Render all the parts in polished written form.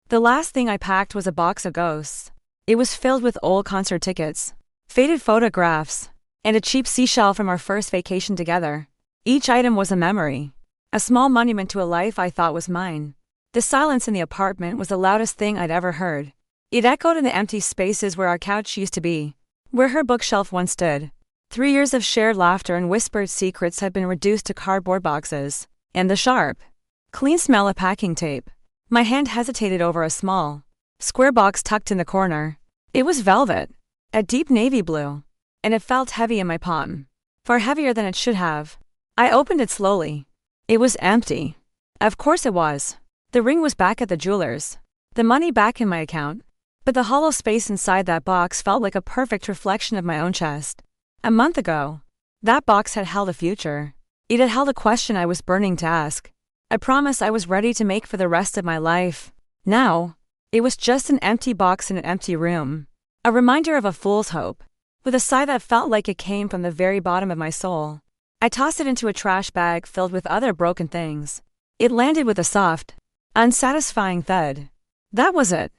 The last thing I packed was a box of ghosts. It was filled with old concert tickets, faded photographs, and a cheap seashell from our first vacation together. Each item was a memory, a small monument to a life I thought was mine. The silence in the apartment was the loudest thing I'd ever heard. It echoed in the empty spaces where our couch used to be, where her bookshelf once stood. 3 years of shared laughter and whispered secrets had been reduced to cardboard boxes, and the sharp, clean smell of packing tape. My hand hesitated over a small, square box tucked in the corner. It was velvet, a deep navy blue, and it felt heavy in my palm, far heavier than it should have. I opened it slowly. It was empty. Of course it was. The ring was back at the jeweler's, the money back in my account, but the hollow space inside that box felt like a perfect reflection of my own chest. A month ago, that box had held a future. It had held a question I was burning to ask, a promise I was ready to make for the rest of my life. Now, it was just an empty box in an empty room, a reminder of a fool's hope, with a sigh that felt like it came from the very bottom of my soul. I tossed it into a trash bag filled with other broken things. It landed with a soft, unsatisfying thud. That was it.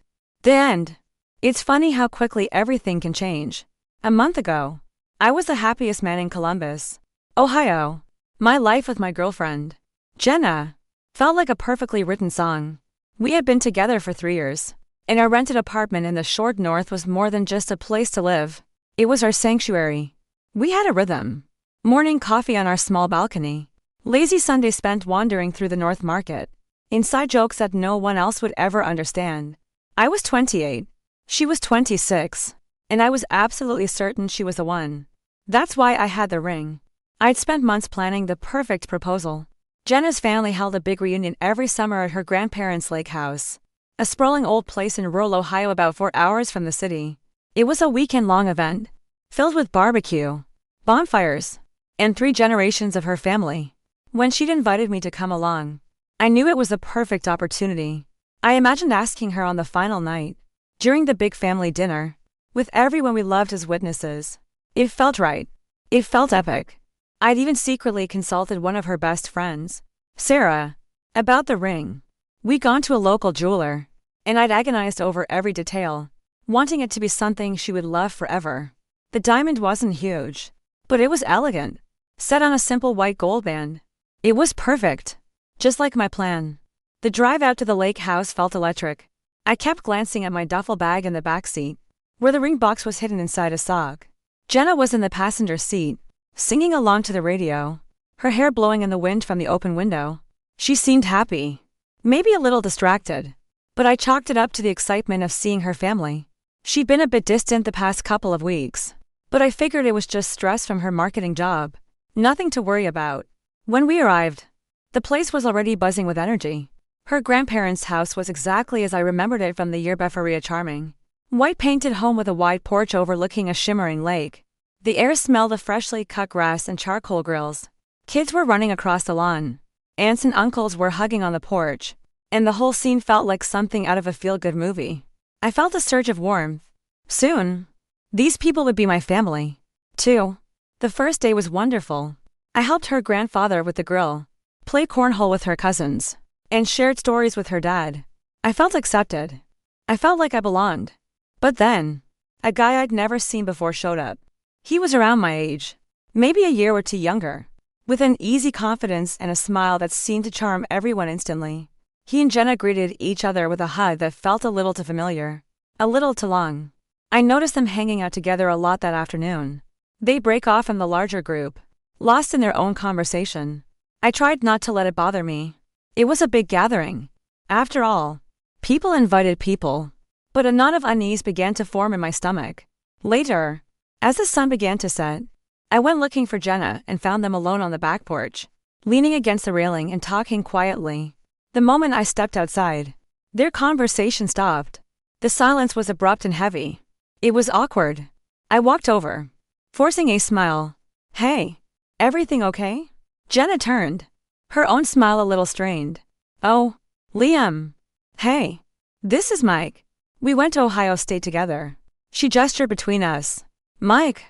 The end. It's funny how quickly everything can change. A month ago, I was the happiest man in Columbus, Ohio. My life with my girlfriend, Jenna, felt like a perfectly written song. We had been together for 3 years, and our rented apartment in the short north was more than just a place to live. It was our sanctuary. We had a rhythm. Morning coffee on our small balcony. Lazy Sunday spent wandering through the North Market. Inside jokes that no one else would ever understand. I was 28. She was 26. And I was absolutely certain she was the one. That's why I had the ring. I'd spent months planning the perfect proposal. Jenna's family held a big reunion every summer at her grandparents' lake house, a sprawling old place in rural Ohio about 4 hours from the city. It was a weekend-long event, filled with barbecue, bonfires, and 3 generations of her family. When she'd invited me to come along, I knew it was the perfect opportunity. I imagined asking her on the final night, during the big family dinner, with everyone we loved as witnesses. It felt right. It felt epic. I'd even secretly consulted one of her best friends, Sarah, about the ring. We'd gone to a local jeweler, and I'd agonized over every detail, wanting it to be something she would love forever. The diamond wasn't huge, but it was elegant, set on a simple white gold band. It was perfect, just like my plan. The drive out to the lake house felt electric. I kept glancing at my duffel bag in the back seat, where the ring box was hidden inside a sock. Jenna was in the passenger seat, singing along to the radio, her hair blowing in the wind from the open window. She seemed happy, maybe a little distracted, but I chalked it up to the excitement of seeing her family. She'd been a bit distant the past couple of weeks, but I figured it was just stress from her marketing job. Nothing to worry about. When we arrived, the place was already buzzing with energy. Her grandparents' house was exactly as I remembered it from the year Beffaria Charming. White painted home with a wide porch overlooking a shimmering lake. The air smelled of freshly cut grass and charcoal grills. Kids were running across the lawn. Aunts and uncles were hugging on the porch, and the whole scene felt like something out of a feel-good movie. I felt a surge of warmth. Soon, these people would be my family, too. The first day was wonderful. I helped her grandfather with the grill, played cornhole with her cousins, and shared stories with her dad. I felt accepted. I felt like I belonged. But then, a guy I'd never seen before showed up. He was around my age, maybe a year or 2 younger, with an easy confidence and a smile that seemed to charm everyone instantly. He and Jenna greeted each other with a hug that felt a little too familiar, a little too long. I noticed them hanging out together a lot that afternoon. They'd break off from the larger group, lost in their own conversation. I tried not to let it bother me. It was a big gathering. After all, people invited people. But a knot of unease began to form in my stomach. Later, as the sun began to set, I went looking for Jenna and found them alone on the back porch, leaning against the railing and talking quietly. The moment I stepped outside, their conversation stopped. The silence was abrupt and heavy. It was awkward. I walked over, forcing a smile. "Hey, everything okay?" Jenna turned, her own smile a little strained. "Oh, Liam. Hey, this is Mike. We went to Ohio State together." She gestured between us. "Mike,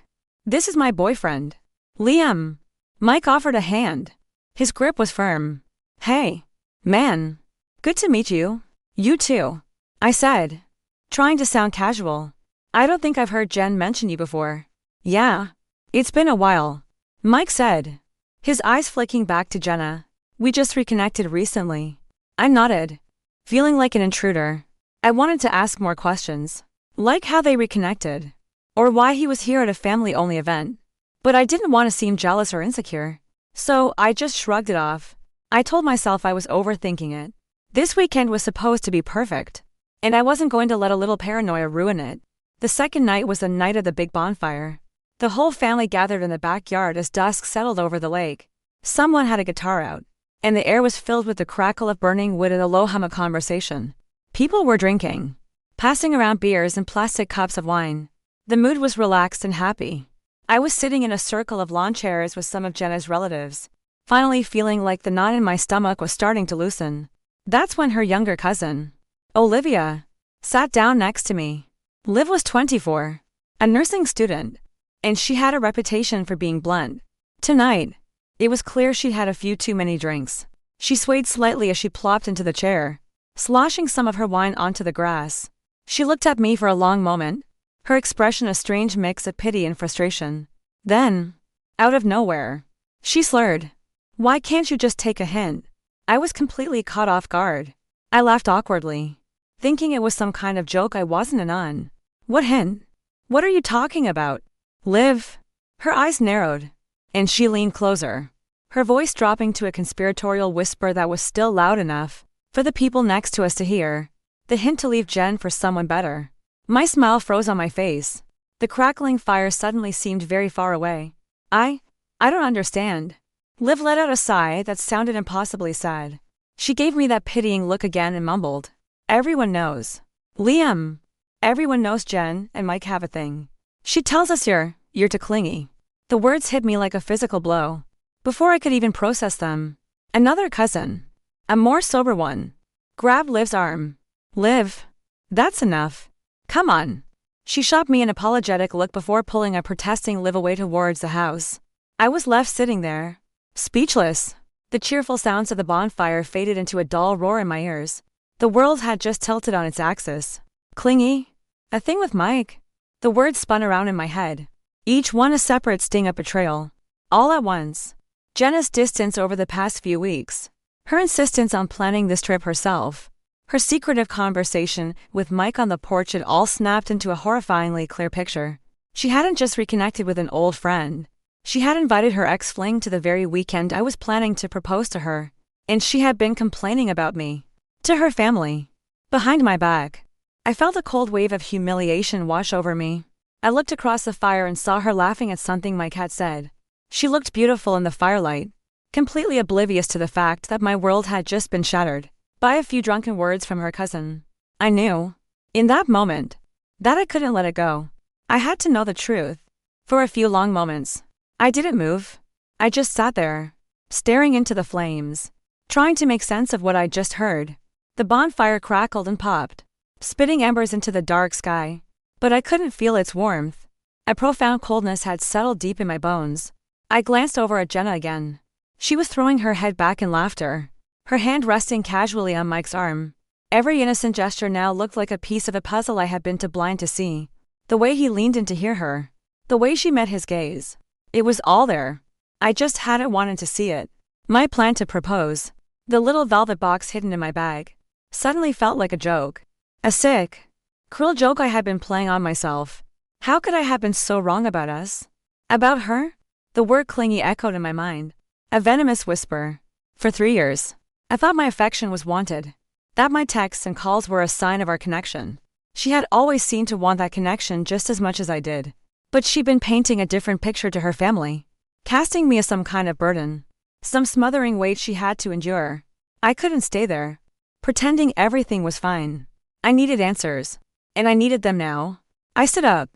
this is my boyfriend, Liam." Mike offered a hand. His grip was firm. "Hey, man. Good to meet you." "You too." I said, trying to sound casual. I don't think I've heard Jen mention you before. Yeah. It's been a while, Mike said, his eyes flicking back to Jenna. We just reconnected recently. I nodded, feeling like an intruder. I wanted to ask more questions, like how they reconnected, or why he was here at a family-only event. But I didn't want to seem jealous or insecure, so I just shrugged it off. I told myself I was overthinking it. This weekend was supposed to be perfect, and I wasn't going to let a little paranoia ruin it. The second night was the night of the big bonfire. The whole family gathered in the backyard as dusk settled over the lake. Someone had a guitar out, and the air was filled with the crackle of burning wood and the low hum of conversation. People were drinking, passing around beers and plastic cups of wine. The mood was relaxed and happy. I was sitting in a circle of lawn chairs with some of Jenna's relatives, finally feeling like the knot in my stomach was starting to loosen. That's when her younger cousin, Olivia, sat down next to me. Liv was 24, a nursing student, and she had a reputation for being blunt. Tonight, it was clear she'd had a few too many drinks. She swayed slightly as she plopped into the chair, sloshing some of her wine onto the grass. She looked at me for a long moment, her expression a strange mix of pity and frustration. Then, out of nowhere, she slurred, "Why can't you just take a hint?" I was completely caught off guard. I laughed awkwardly, thinking it was some kind of joke I wasn't in on. "What hint? What are you talking about?" Liv. Her eyes narrowed, and she leaned closer, her voice dropping to a conspiratorial whisper that was still loud enough for the people next to us to hear. "The hint to leave Jen for someone better." My smile froze on my face. The crackling fire suddenly seemed very far away. I don't understand." Liv let out a sigh that sounded impossibly sad. She gave me that pitying look again and mumbled, "Everyone knows. Liam. Everyone knows Jen and Mike have a thing. She tells us you're too clingy." The words hit me like a physical blow. Before I could even process them, another cousin, a more sober one, grabbed Liv's arm. "Liv, that's enough. Come on." She shot me an apologetic look before pulling a protesting Liv away towards the house. I was left sitting there, speechless. The cheerful sounds of the bonfire faded into a dull roar in my ears. The world had just tilted on its axis. Clingy? A thing with Mike? The words spun around in my head, each one a separate sting of betrayal. All at once. Jenna's distance over the past few weeks. Her insistence on planning this trip herself. Her secretive conversation with Mike on the porch, it all snapped into a horrifyingly clear picture. She hadn't just reconnected with an old friend. She had invited her ex-fling to the very weekend I was planning to propose to her. And she had been complaining about me to her family, behind my back. I felt a cold wave of humiliation wash over me. I looked across the fire and saw her laughing at something Mike had said. She looked beautiful in the firelight, completely oblivious to the fact that my world had just been shattered by a few drunken words from her cousin. I knew, in that moment, that I couldn't let it go. I had to know the truth. For a few long moments, I didn't move. I just sat there, staring into the flames, trying to make sense of what I'd just heard. The bonfire crackled and popped, spitting embers into the dark sky, but I couldn't feel its warmth. A profound coldness had settled deep in my bones. I glanced over at Jenna again. She was throwing her head back in laughter, her hand resting casually on Mike's arm. Every innocent gesture now looked like a piece of a puzzle I had been too blind to see. The way he leaned in to hear her, the way she met his gaze. It was all there. I just hadn't wanted to see it. My plan to propose, the little velvet box hidden in my bag, suddenly felt like a joke. A sick, cruel joke I had been playing on myself. How could I have been so wrong about us? About her? The word clingy echoed in my mind. A venomous whisper. For 3 years, I thought my affection was wanted, that my texts and calls were a sign of our connection. She had always seemed to want that connection just as much as I did. But she'd been painting a different picture to her family, casting me as some kind of burden, some smothering weight she had to endure. I couldn't stay there, pretending everything was fine. I needed answers, and I needed them now. I stood up,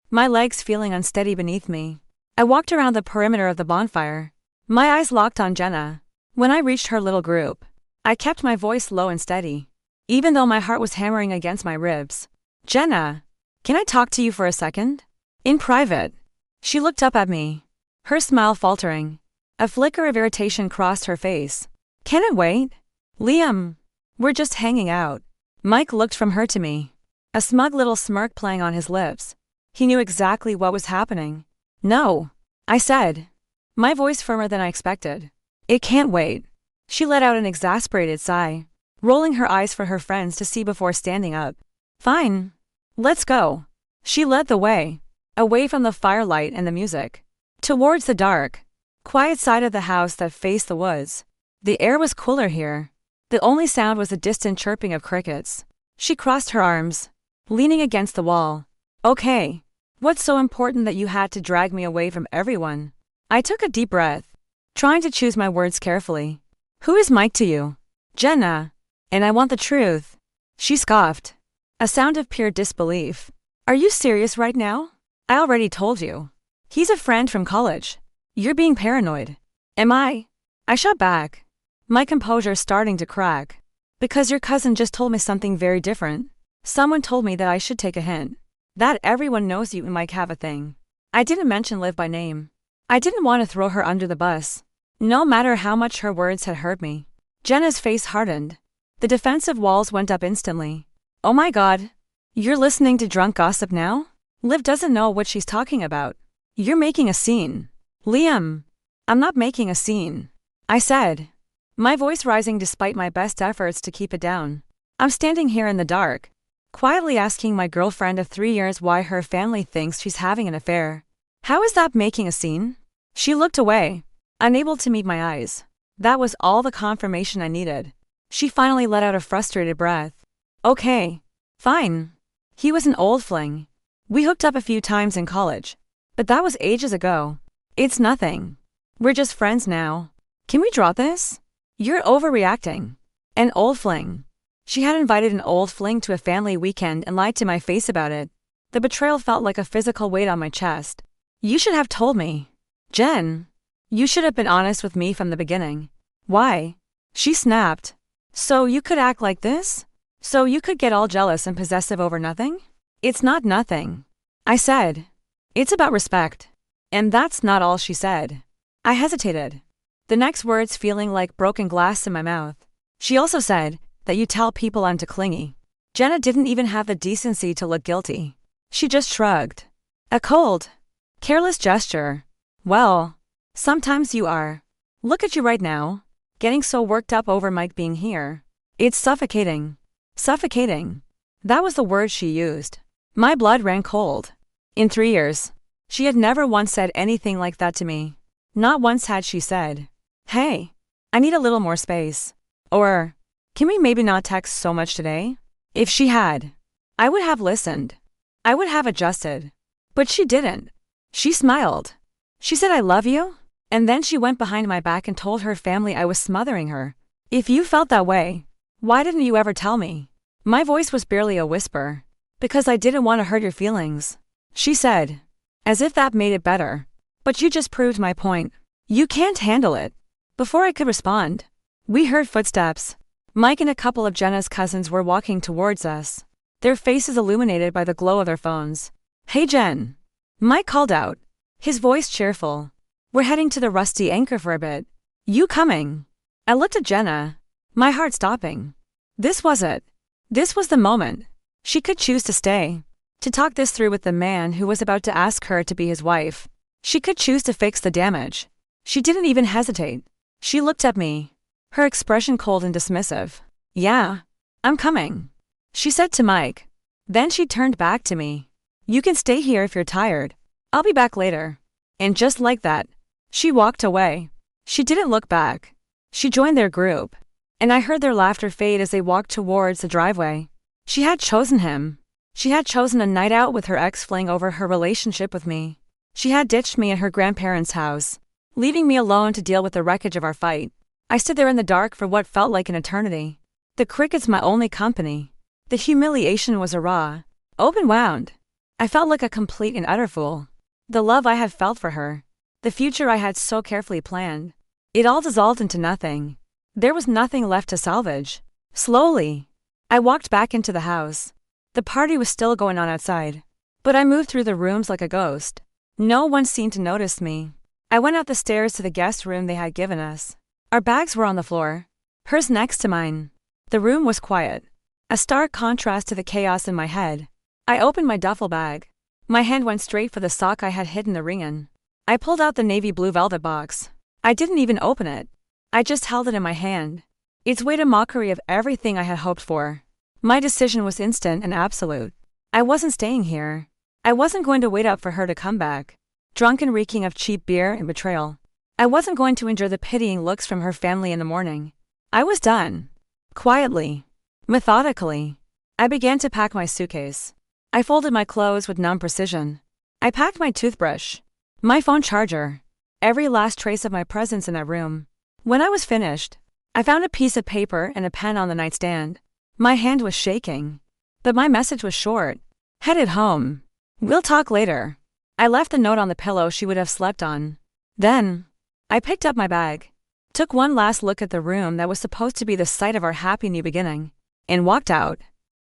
my legs feeling unsteady beneath me. I walked around the perimeter of the bonfire, my eyes locked on Jenna. When I reached her little group, I kept my voice low and steady, even though my heart was hammering against my ribs. "Jenna, can I talk to you for a second? In private." She looked up at me, her smile faltering. A flicker of irritation crossed her face. "Can it wait? Liam, we're just hanging out." Mike looked from her to me, a smug little smirk playing on his lips. He knew exactly what was happening. No, I said, my voice firmer than I expected. It can't wait. She let out an exasperated sigh, rolling her eyes for her friends to see before standing up. Fine. Let's go. She led the way, away from the firelight and the music, towards the dark, quiet side of the house that faced the woods. The air was cooler here. The only sound was the distant chirping of crickets. She crossed her arms, leaning against the wall. Okay. What's so important that you had to drag me away from everyone? I took a deep breath, trying to choose my words carefully. Who is Mike to you? Jenna. And I want the truth. She scoffed, a sound of pure disbelief. Are you serious right now? I already told you. He's a friend from college. You're being paranoid. Am I? I shot back, my composure starting to crack. Because your cousin just told me something very different. Someone told me that I should take a hint. That everyone knows you and Mike have a thing. I didn't mention Liv by name. I didn't want to throw her under the bus, no matter how much her words had hurt me. Jenna's face hardened. The defensive walls went up instantly. Oh my God. You're listening to drunk gossip now? Liv doesn't know what she's talking about. You're making a scene. Liam. I'm not making a scene, I said, my voice rising despite my best efforts to keep it down. I'm standing here in the dark, quietly asking my girlfriend of 3 years why her family thinks she's having an affair. How is that making a scene? She looked away, unable to meet my eyes. That was all the confirmation I needed. She finally let out a frustrated breath. Okay. Fine. He was an old fling. We hooked up a few times in college, but that was ages ago. It's nothing. We're just friends now. Can we drop this? You're overreacting. An old fling. She had invited an old fling to a family weekend and lied to my face about it. The betrayal felt like a physical weight on my chest. You should have told me. Jen. You should have been honest with me from the beginning. Why? She snapped. So you could act like this? So you could get all jealous and possessive over nothing? It's not nothing, I said. It's about respect. And that's not all she said. I hesitated, the next words feeling like broken glass in my mouth. She also said that you tell people I'm too clingy. Jenna didn't even have the decency to look guilty. She just shrugged. A cold, careless gesture. Well, sometimes you are. Look at you right now, getting so worked up over Mike being here. It's suffocating. Suffocating. That was the word she used. My blood ran cold. In 3 years, she had never once said anything like that to me. Not once had she said, hey, I need a little more space. Or, can we maybe not text so much today? If she had, I would have listened. I would have adjusted. But she didn't. She smiled. She said I love you, and then she went behind my back and told her family I was smothering her. If you felt that way, why didn't you ever tell me? My voice was barely a whisper. Because I didn't want to hurt your feelings, she said, as if that made it better. But you just proved my point. You can't handle it. Before I could respond, we heard footsteps. Mike and a couple of Jenna's cousins were walking towards us, their faces illuminated by the glow of their phones. Hey Jen. Mike called out, his voice cheerful. We're heading to the Rusty Anchor for a bit. You coming? I looked at Jenna, my heart stopping. This was it. This was the moment. She could choose to stay, to talk this through with the man who was about to ask her to be his wife. She could choose to fix the damage. She didn't even hesitate. She looked at me, her expression cold and dismissive. Yeah, I'm coming, she said to Mike. Then she turned back to me. You can stay here if you're tired. I'll be back later. And just like that, she walked away. She didn't look back. She joined their group, and I heard their laughter fade as they walked towards the driveway. She had chosen him. She had chosen a night out with her ex-fling over her relationship with me. She had ditched me at her grandparents' house, leaving me alone to deal with the wreckage of our fight. I stood there in the dark for what felt like an eternity. The crickets my only company. The humiliation was a raw, open wound. I felt like a complete and utter fool. The love I had felt for her, the future I had so carefully planned, it all dissolved into nothing. There was nothing left to salvage. Slowly, I walked back into the house. The party was still going on outside, but I moved through the rooms like a ghost. No one seemed to notice me. I went out the stairs to the guest room they had given us. Our bags were on the floor, hers next to mine. The room was quiet. a stark contrast to the chaos in my head. I opened my duffel bag. My hand went straight for the sock I had hidden the ring in. I pulled out the navy blue velvet box. I didn't even open it. I just held it in my hand. Its weight a mockery of everything I had hoped for. My decision was instant and absolute. I wasn't staying here. I wasn't going to wait up for her to come back, drunk and reeking of cheap beer and betrayal. I wasn't going to endure the pitying looks from her family in the morning. I was done. Quietly, methodically, I began to pack my suitcase. I folded my clothes with numb precision. I packed my toothbrush, my phone charger, every last trace of my presence in that room. When I was finished, I found a piece of paper and a pen on the nightstand. My hand was shaking, but my message was short. Headed home. We'll talk later. I left the note on the pillow she would have slept on. Then, I picked up my bag, took one last look at the room that was supposed to be the site of our happy new beginning, and walked out.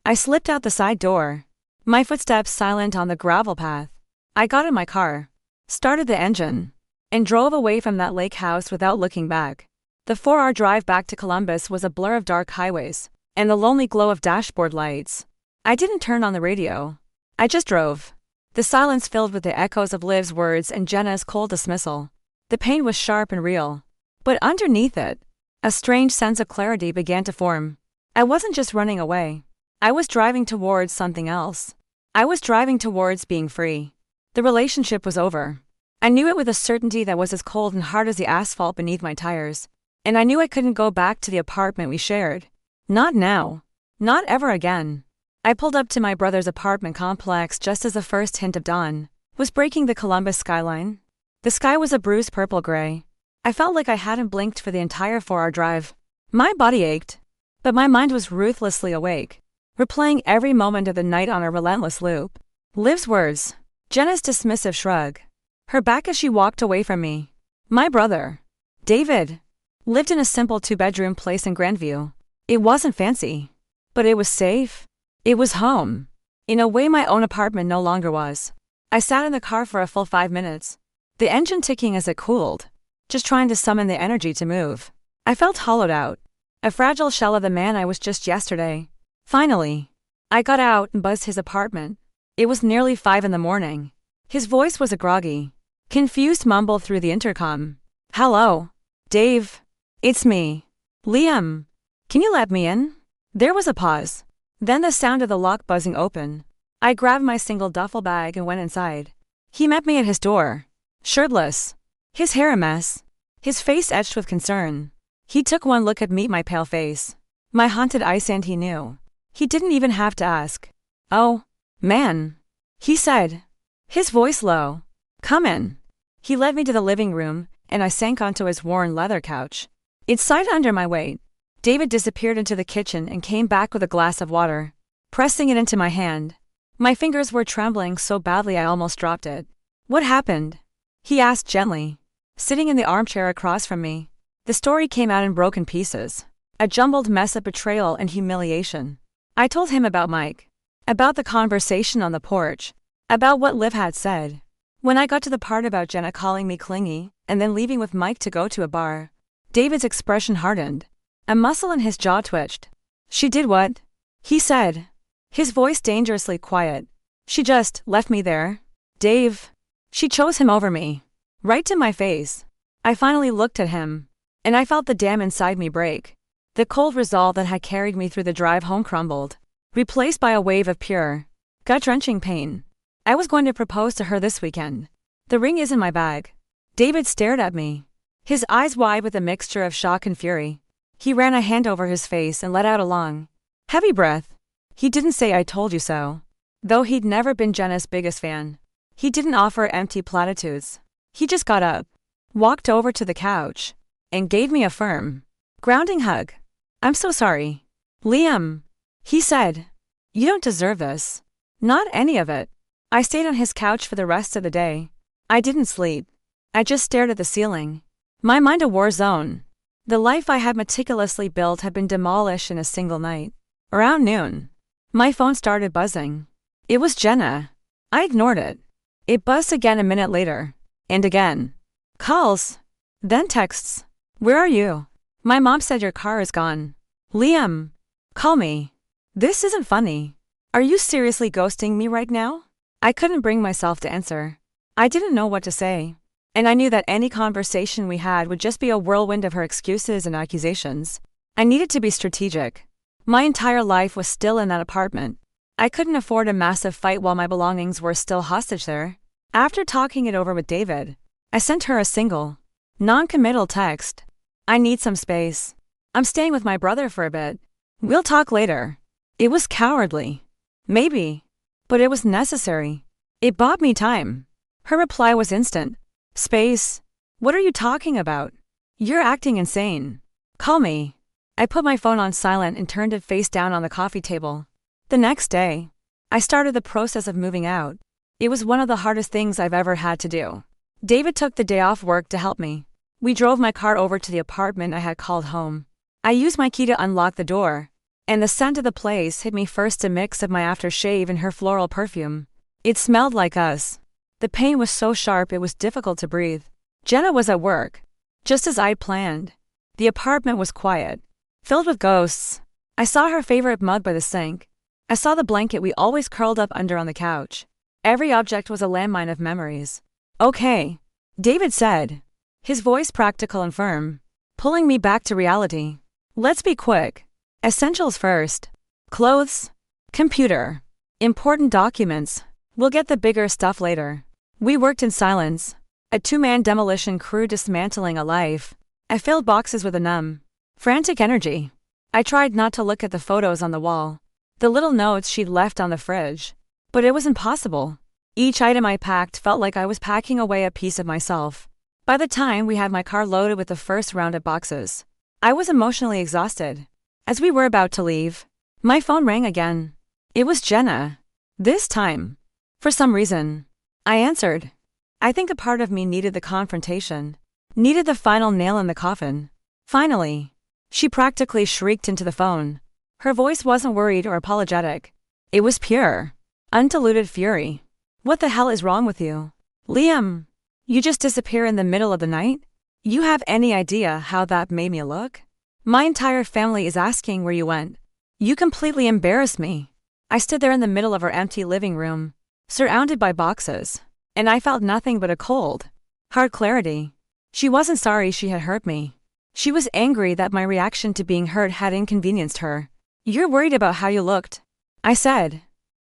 I slipped out the side door, my footsteps silent on the gravel path. I got in my car, started the engine, and drove away from that lake house without looking back. The 4-hour drive back to Columbus was a blur of dark highways and the lonely glow of dashboard lights. I didn't turn on the radio. I just drove. The silence filled with the echoes of Liv's words and Jenna's cold dismissal. The pain was sharp and real. But underneath it, a strange sense of clarity began to form. I wasn't just running away. I was driving towards something else. I was driving towards being free. The relationship was over. I knew it with a certainty that was as cold and hard as the asphalt beneath my tires. And I knew I couldn't go back to the apartment we shared. Not now. Not ever again. I pulled up to my brother's apartment complex just as the first hint of dawn was breaking the Columbus skyline. The sky was a bruised purple-gray. I felt like I hadn't blinked for the entire 4-hour drive. My body ached, but my mind was ruthlessly awake, replaying every moment of the night on a relentless loop. Liv's words, Jenna's dismissive shrug, her back as she walked away from me. My brother, David, lived in a simple 2-bedroom place in Grandview. It wasn't fancy, but it was safe. It was home, in a way my own apartment no longer was. I sat in the car for a full 5 minutes, the engine ticking as it cooled, just trying to summon the energy to move. I felt hollowed out, a fragile shell of the man I was just yesterday. Finally, I got out and buzzed his apartment. It was nearly 5 in the morning. His voice was a groggy, confused mumble through the intercom. Hello, Dave. It's me, Liam. Can you let me in? There was a pause. Then the sound of the lock buzzing open. I grabbed my single duffel bag and went inside. He met me at his door, shirtless, his hair a mess, his face etched with concern. He took one look at me, my pale face, my haunted eyes, and he knew. He didn't even have to ask. Oh, man, he said, his voice low. Come in. He led me to the living room, and I sank onto his worn leather couch. It sighed under my weight. David disappeared into the kitchen and came back with a glass of water, pressing it into my hand. My fingers were trembling so badly I almost dropped it. What happened? He asked gently, sitting in the armchair across from me. The story came out in broken pieces, a jumbled mess of betrayal and humiliation. I told him about Mike, about the conversation on the porch, about what Liv had said. When I got to the part about Jenna calling me clingy and then leaving with Mike to go to a bar, David's expression hardened. A muscle in his jaw twitched. She did what? He said, his voice dangerously quiet. She just left me there. Dave. She chose him over me. Right to my face. I finally looked at him, and I felt the dam inside me break. The cold resolve that had carried me through the drive home crumbled, replaced by a wave of pure, gut-wrenching pain. I was going to propose to her this weekend. The ring is in my bag. David stared at me, his eyes wide with a mixture of shock and fury. He ran a hand over his face and let out a long, heavy breath. He didn't say I told you so, though he'd never been Jenna's biggest fan. He didn't offer empty platitudes. He just got up, walked over to the couch, and gave me a firm, grounding hug. I'm so sorry, Liam, he said. You don't deserve this. Not any of it. I stayed on his couch for the rest of the day. I didn't sleep. I just stared at the ceiling, my mind a war zone. The life I had meticulously built had been demolished in a single night. Around noon, my phone started buzzing. It was Jenna. I ignored it. It buzzed again a minute later. And again. Calls. Then texts. Where are you? My mom said your car is gone. Liam. Call me. This isn't funny. Are you seriously ghosting me right now? I couldn't bring myself to answer. I didn't know what to say. And I knew that any conversation we had would just be a whirlwind of her excuses and accusations. I needed to be strategic. My entire life was still in that apartment. I couldn't afford a massive fight while my belongings were still hostage there. After talking it over with David, I sent her a single, non-committal text. I need some space. I'm staying with my brother for a bit. We'll talk later. It was cowardly. Maybe. But it was necessary. It bought me time. Her reply was instant. Space? What are you talking about? You're acting insane. Call me. I put my phone on silent and turned it face down on the coffee table. The next day, I started the process of moving out. It was one of the hardest things I've ever had to do. David took the day off work to help me. We drove my car over to the apartment I had called home. I used my key to unlock the door, and the scent of the place hit me first, a mix of my aftershave and her floral perfume. It smelled like us. The pain was so sharp it was difficult to breathe. Jenna was at work, just as I'd planned. The apartment was quiet, filled with ghosts. I saw her favorite mug by the sink. I saw the blanket we always curled up under on the couch. Every object was a landmine of memories. Okay, David said, his voice practical and firm, pulling me back to reality. Let's be quick. Essentials first. Clothes, computer, important documents. We'll get the bigger stuff later. We worked in silence, a two-man demolition crew dismantling a life. I filled boxes with a numb, frantic energy. I tried not to look at the photos on the wall, the little notes she'd left on the fridge. But it was impossible. Each item I packed felt like I was packing away a piece of myself. By the time we had my car loaded with the first round of boxes, I was emotionally exhausted. As we were about to leave, my phone rang again. It was Jenna. This time, for some reason, I answered. I think a part of me needed the confrontation, needed the final nail in the coffin. Finally, she practically shrieked into the phone. Her voice wasn't worried or apologetic. It was pure, undiluted fury. What the hell is wrong with you? Liam, you just disappear in the middle of the night? You have any idea how that made me look? My entire family is asking where you went. You completely embarrassed me. I stood there in the middle of our empty living room, surrounded by boxes, and I felt nothing but a cold, hard clarity. She wasn't sorry she had hurt me. She was angry that my reaction to being hurt had inconvenienced her. You're worried about how you looked, I said,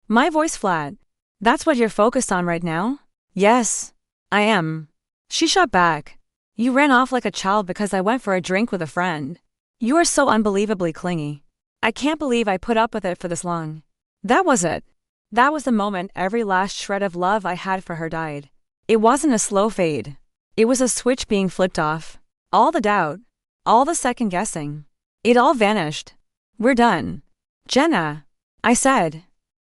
my voice flat. That's what you're focused on right now? Yes, I am. She shot back. You ran off like a child because I went for a drink with a friend. You are so unbelievably clingy. I can't believe I put up with it for this long. That was it. That was the moment every last shred of love I had for her died. It wasn't a slow fade. It was a switch being flipped off. All the doubt, all the second guessing. It all vanished. We're done. Jenna, I said.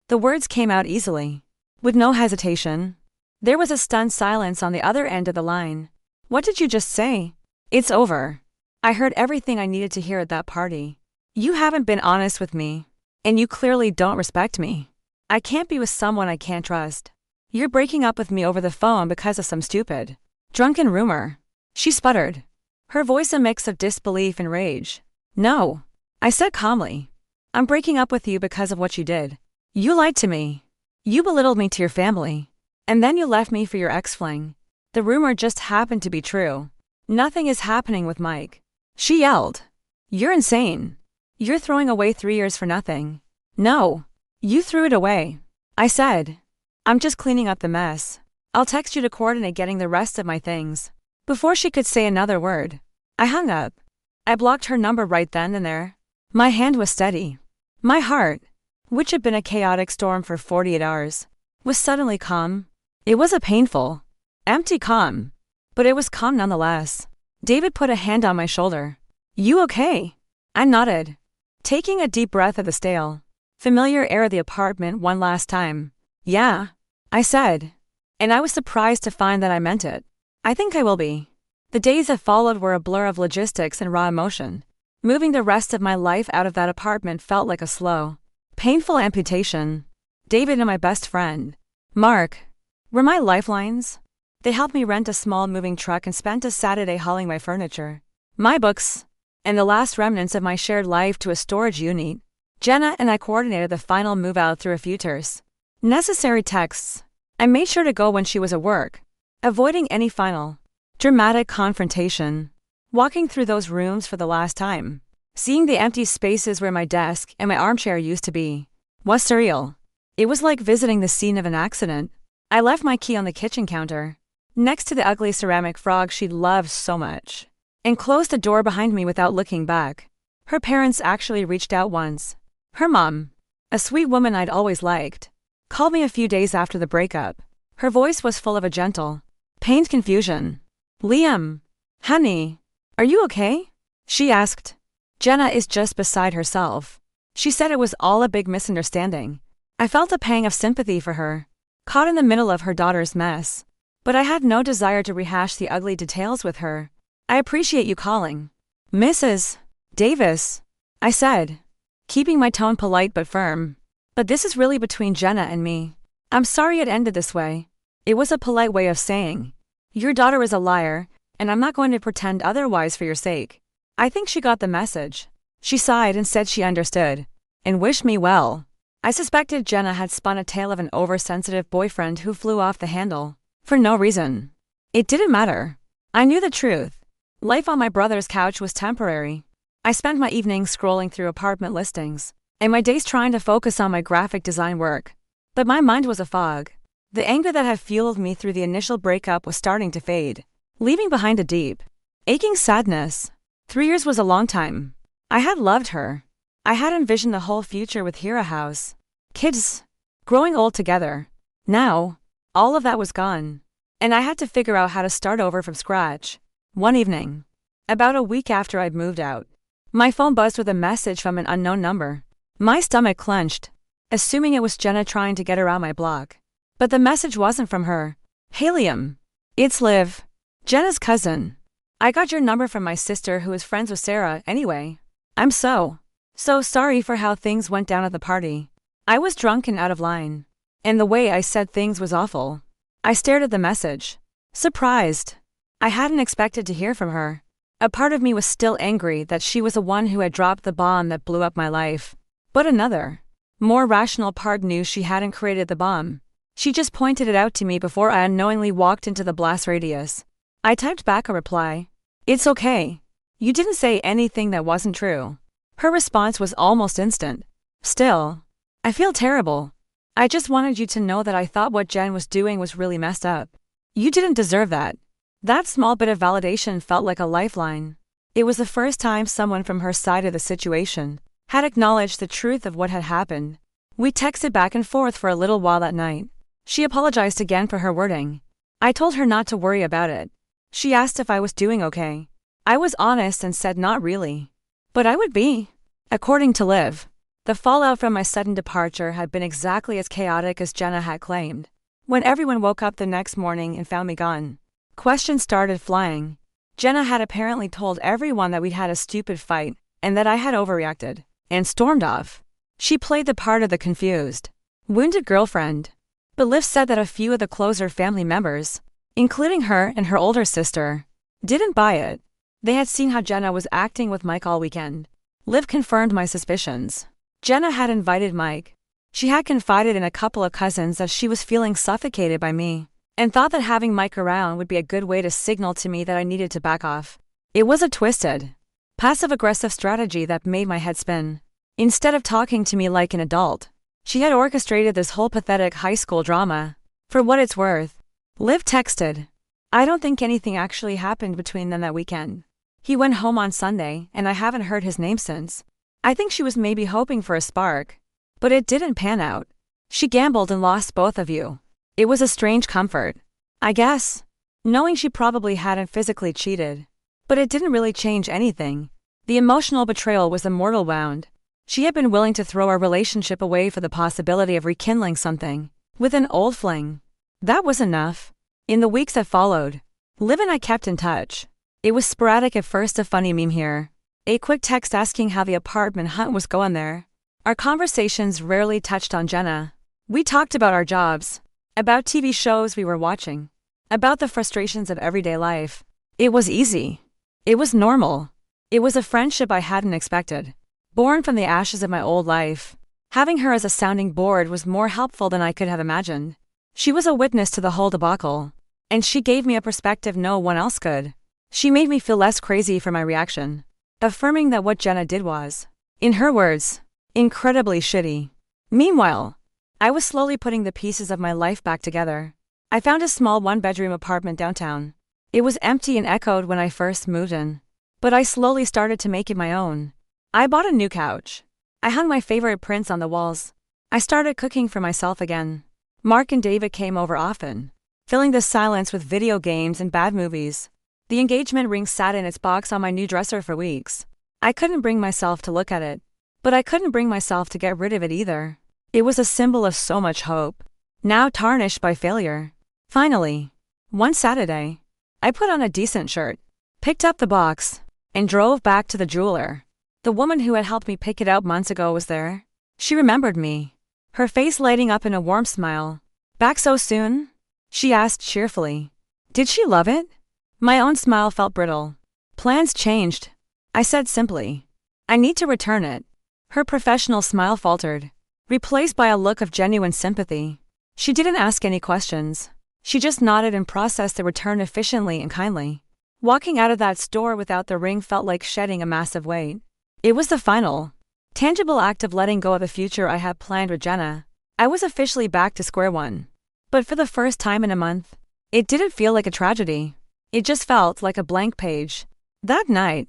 The words came out easily, with no hesitation. There was a stunned silence on the other end of the line. What did you just say? It's over. I heard everything I needed to hear at that party. You haven't been honest with me, and you clearly don't respect me. I can't be with someone I can't trust. You're breaking up with me over the phone because of some stupid, drunken rumor. She sputtered, her voice a mix of disbelief and rage. No, I said calmly. I'm breaking up with you because of what you did. You lied to me. You belittled me to your family. And then you left me for your ex-fling. The rumor just happened to be true. Nothing is happening with Mike. She yelled. You're insane. You're throwing away 3 years for nothing. No. You threw it away. I said. I'm just cleaning up the mess. I'll text you to coordinate getting the rest of my things. Before she could say another word, I hung up. I blocked her number right then and there. My hand was steady. My heart, which had been a chaotic storm for 48 hours, was suddenly calm. It was a painful, empty calm, but it was calm nonetheless. David put a hand on my shoulder. You okay? I nodded, taking a deep breath of the stale, familiar air of the apartment one last time. Yeah, I said, and I was surprised to find that I meant it. I think I will be. The days that followed were a blur of logistics and raw emotion. Moving the rest of my life out of that apartment felt like a slow, painful amputation. David and my best friend, Mark, were my lifelines. They helped me rent a small moving truck and spent a Saturday hauling my furniture, my books, and the last remnants of my shared life to a storage unit. Jenna and I coordinated the final move out through a few necessary texts. I made sure to go when she was at work, avoiding any final dramatic confrontation. Walking through those rooms for the last time, seeing the empty spaces where my desk and my armchair used to be, was surreal. It was like visiting the scene of an accident. I left my key on the kitchen counter, next to the ugly ceramic frog she'd loved so much, and closed the door behind me without looking back. Her parents actually reached out once. Her mom, a sweet woman I'd always liked, called me a few days after the breakup. Her voice was full of a gentle, pained confusion. "Liam, honey, are you okay?" she asked. Jenna is just beside herself. She said it was all a big misunderstanding. I felt a pang of sympathy for her, caught in the middle of her daughter's mess. But I had no desire to rehash the ugly details with her. "I appreciate you calling, Mrs. Davis," I said, keeping my tone polite but firm. "But this is really between Jenna and me. I'm sorry it ended this way." It was a polite way of saying, "Your daughter is a liar, and I'm not going to pretend otherwise for your sake." I think she got the message. She sighed and said she understood, and wished me well. I suspected Jenna had spun a tale of an oversensitive boyfriend who flew off the handle, for no reason. It didn't matter. I knew the truth. Life on my brother's couch was temporary. I spent my evenings scrolling through apartment listings, and my days trying to focus on my graphic design work. But my mind was a fog. The anger that had fueled me through the initial breakup was starting to fade, leaving behind a deep, aching sadness. 3 years was a long time. I had loved her. I had envisioned the whole future with Hira House, kids, growing old together. Now, all of that was gone, and I had to figure out how to start over from scratch. One evening, about a week after I'd moved out, my phone buzzed with a message from an unknown number. My stomach clenched, assuming it was Jenna trying to get around my block. But the message wasn't from her. "Hey Liam, it's Liv, Jenna's cousin. I got your number from my sister who is friends with Sarah anyway. I'm so sorry for how things went down at the party. I was drunk and out of line, and the way I said things was awful." I stared at the message, surprised. I hadn't expected to hear from her. A part of me was still angry that she was the one who had dropped the bomb that blew up my life. But another, more rational part knew she hadn't created the bomb. She just pointed it out to me before I unknowingly walked into the blast radius. I typed back a reply. "It's okay. You didn't say anything that wasn't true." Her response was almost instant. "Still, I feel terrible. I just wanted you to know that I thought what Jen was doing was really messed up. You didn't deserve that." That small bit of validation felt like a lifeline. It was the first time someone from her side of the situation had acknowledged the truth of what had happened. We texted back and forth for a little while that night. She apologized again for her wording. I told her not to worry about it. She asked if I was doing okay. I was honest and said not really. But I would be. According to Liv, the fallout from my sudden departure had been exactly as chaotic as Jenna had claimed. When everyone woke up the next morning and found me gone, questions started flying. Jenna had apparently told everyone that we'd had a stupid fight and that I had overreacted, and stormed off. She played the part of the confused, wounded girlfriend. But Liv said that a few of the closer family members, including her and her older sister, didn't buy it. They had seen how Jenna was acting with Mike all weekend. Liv confirmed my suspicions. Jenna had invited Mike. She had confided in a couple of cousins that she was feeling suffocated by me, and thought that having Mike around would be a good way to signal to me that I needed to back off. It was a twisted, passive-aggressive strategy that made my head spin. Instead of talking to me like an adult, she had orchestrated this whole pathetic high school drama. For what it's worth, Liv texted, "I don't think anything actually happened between them that weekend. He went home on Sunday and I haven't heard his name since." I think she was maybe hoping for a spark, but it didn't pan out. She gambled and lost both of you. It was a strange comfort, I guess, knowing she probably hadn't physically cheated. But it didn't really change anything. The emotional betrayal was a mortal wound. She had been willing to throw our relationship away for the possibility of rekindling something with an old fling. That was enough. In the weeks that followed, Liv and I kept in touch. It was sporadic at first, a funny meme here, a quick text asking how the apartment hunt was going there. Our conversations rarely touched on Jenna. We talked about our jobs, about TV shows we were watching, about the frustrations of everyday life. It was easy. It was normal. It was a friendship I hadn't expected. Born from the ashes of my old life, having her as a sounding board was more helpful than I could have imagined. She was a witness to the whole debacle, and she gave me a perspective no one else could. She made me feel less crazy for my reaction, affirming that what Jenna did was, in her words, incredibly shitty. Meanwhile, I was slowly putting the pieces of my life back together. I found a small one-bedroom apartment downtown. It was empty and echoed when I first moved in, but I slowly started to make it my own. I bought a new couch. I hung my favorite prints on the walls. I started cooking for myself again. Mark and David came over often, filling the silence with video games and bad movies. The engagement ring sat in its box on my new dresser for weeks. I couldn't bring myself to look at it, but I couldn't bring myself to get rid of it either. It was a symbol of so much hope, now tarnished by failure. Finally, one Saturday, I put on a decent shirt, picked up the box, and drove back to the jeweler. The woman who had helped me pick it out months ago was there. She remembered me, her face lighting up in a warm smile. "Back so soon?" she asked cheerfully. Did she love it? My own smile felt brittle. "Plans changed," I said simply. "I need to return it." Her professional smile faltered, replaced by a look of genuine sympathy. She didn't ask any questions. She just nodded and processed the return efficiently and kindly. Walking out of that store without the ring felt like shedding a massive weight. It was the final, tangible act of letting go of the future I had planned with Jenna. I was officially back to square one. But for the first time in a month, it didn't feel like a tragedy. It just felt like a blank page. That night,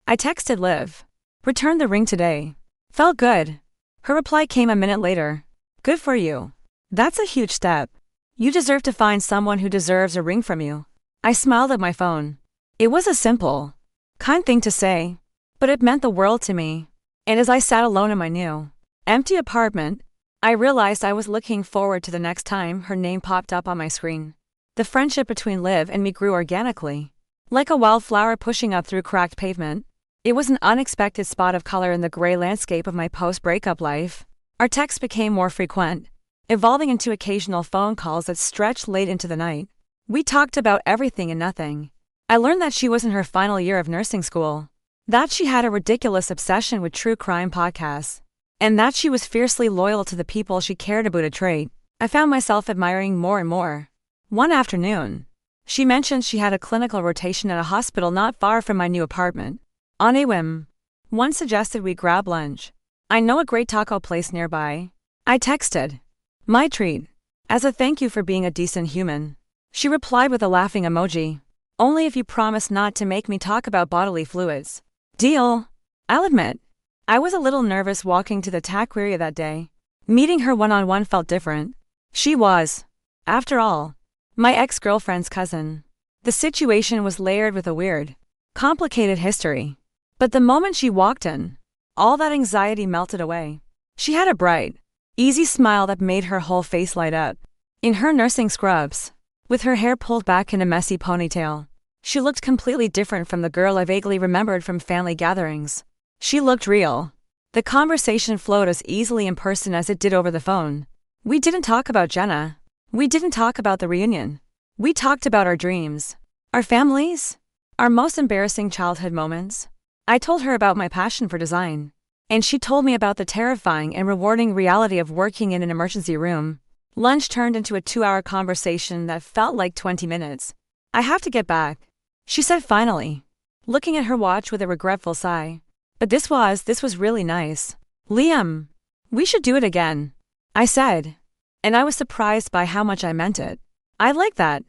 I texted Liv. "Return the ring today. Felt good." Her reply came a minute later. "Good for you. That's a huge step. You deserve to find someone who deserves a ring from you." I smiled at my phone. It was a simple, kind thing to say, but it meant the world to me. And as I sat alone in my new, empty apartment, I realized I was looking forward to the next time her name popped up on my screen. The friendship between Liv and me grew organically, like a wildflower pushing up through cracked pavement. It was an unexpected spot of color in the gray landscape of my post-breakup life. Our texts became more frequent, evolving into occasional phone calls that stretched late into the night. We talked about everything and nothing. I learned that she was in her final year of nursing school, that she had a ridiculous obsession with true crime podcasts, and that she was fiercely loyal to the people she cared about, a trait I found myself admiring more and more. One afternoon, she mentioned she had a clinical rotation at a hospital not far from my new apartment. On a whim, one suggested we grab lunch. "I know a great taco place nearby." I texted, "My treat. As a thank you for being a decent human." She replied with a laughing emoji. "Only if you promise not to make me talk about bodily fluids." Deal. I'll admit, I was a little nervous walking to the taqueria that day. Meeting her one-on-one felt different. She was, after all, my ex-girlfriend's cousin. The situation was layered with a weird, complicated history. But the moment she walked in, all that anxiety melted away. She had a bright, easy smile that made her whole face light up. In her nursing scrubs, with her hair pulled back in a messy ponytail, she looked completely different from the girl I vaguely remembered from family gatherings. She looked real. The conversation flowed as easily in person as it did over the phone. We didn't talk about Jenna. We didn't talk about the reunion. We talked about our dreams, our families, our most embarrassing childhood moments. I told her about my passion for design, and she told me about the terrifying and rewarding reality of working in an emergency room. Lunch turned into a 2-hour conversation that felt like 20 minutes. "I have to get back," she said finally, looking at her watch with a regretful sigh. "But this was really nice. Liam, we should do it again," I said, and I was surprised by how much I meant it. "I like that."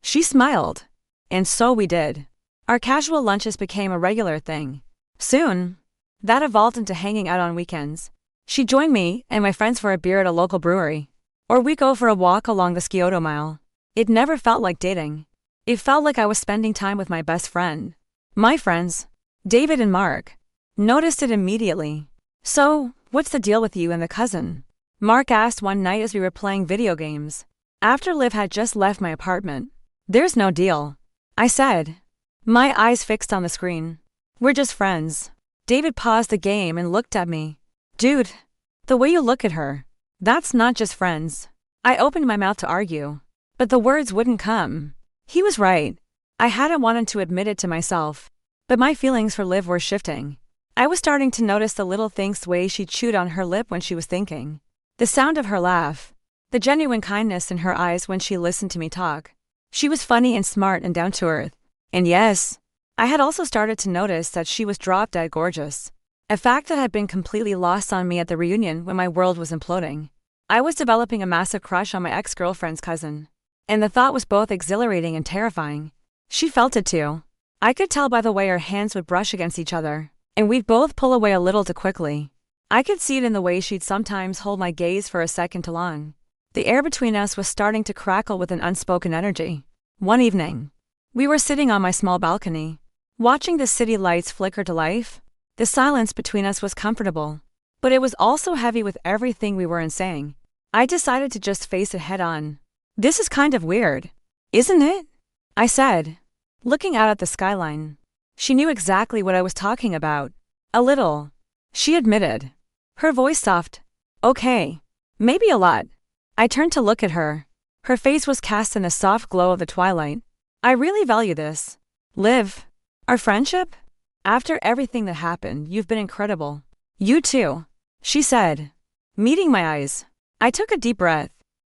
She smiled, and so we did. Our casual lunches became a regular thing. Soon, that evolved into hanging out on weekends. She joined me and my friends for a beer at a local brewery, or we go for a walk along the Scioto Mile. It never felt like dating. It felt like I was spending time with my best friend. My friends, David and Mark, noticed it immediately. "So, what's the deal with you and the cousin?" Mark asked one night as we were playing video games, after Liv had just left my apartment. "There's no deal," I said, my eyes fixed on the screen. "We're just friends." David paused the game and looked at me. "Dude, the way you look at her, that's not just friends." I opened my mouth to argue, but the words wouldn't come. He was right. I hadn't wanted to admit it to myself, but my feelings for Liv were shifting. I was starting to notice the little things, the way she chewed on her lip when she was thinking, the sound of her laugh, the genuine kindness in her eyes when she listened to me talk. She was funny and smart and down to earth. And yes, I had also started to notice that she was drop-dead gorgeous, a fact that had been completely lost on me at the reunion when my world was imploding. I was developing a massive crush on my ex-girlfriend's cousin, and the thought was both exhilarating and terrifying. She felt it too. I could tell by the way our hands would brush against each other, and we'd both pull away a little too quickly. I could see it in the way she'd sometimes hold my gaze for a second too long. The air between us was starting to crackle with an unspoken energy. One evening, we were sitting on my small balcony, watching the city lights flicker to life. The silence between us was comfortable, but it was also heavy with everything we weren't saying. I decided to just face it head on. "This is kind of weird, isn't it?" I said, looking out at the skyline. She knew exactly what I was talking about. "A little," she admitted, her voice soft. "Okay, maybe a lot." I turned to look at her. Her face was cast in the soft glow of the twilight. "I really value this, Liv. Our friendship? After everything that happened, you've been incredible." "You too," she said, meeting my eyes. I took a deep breath.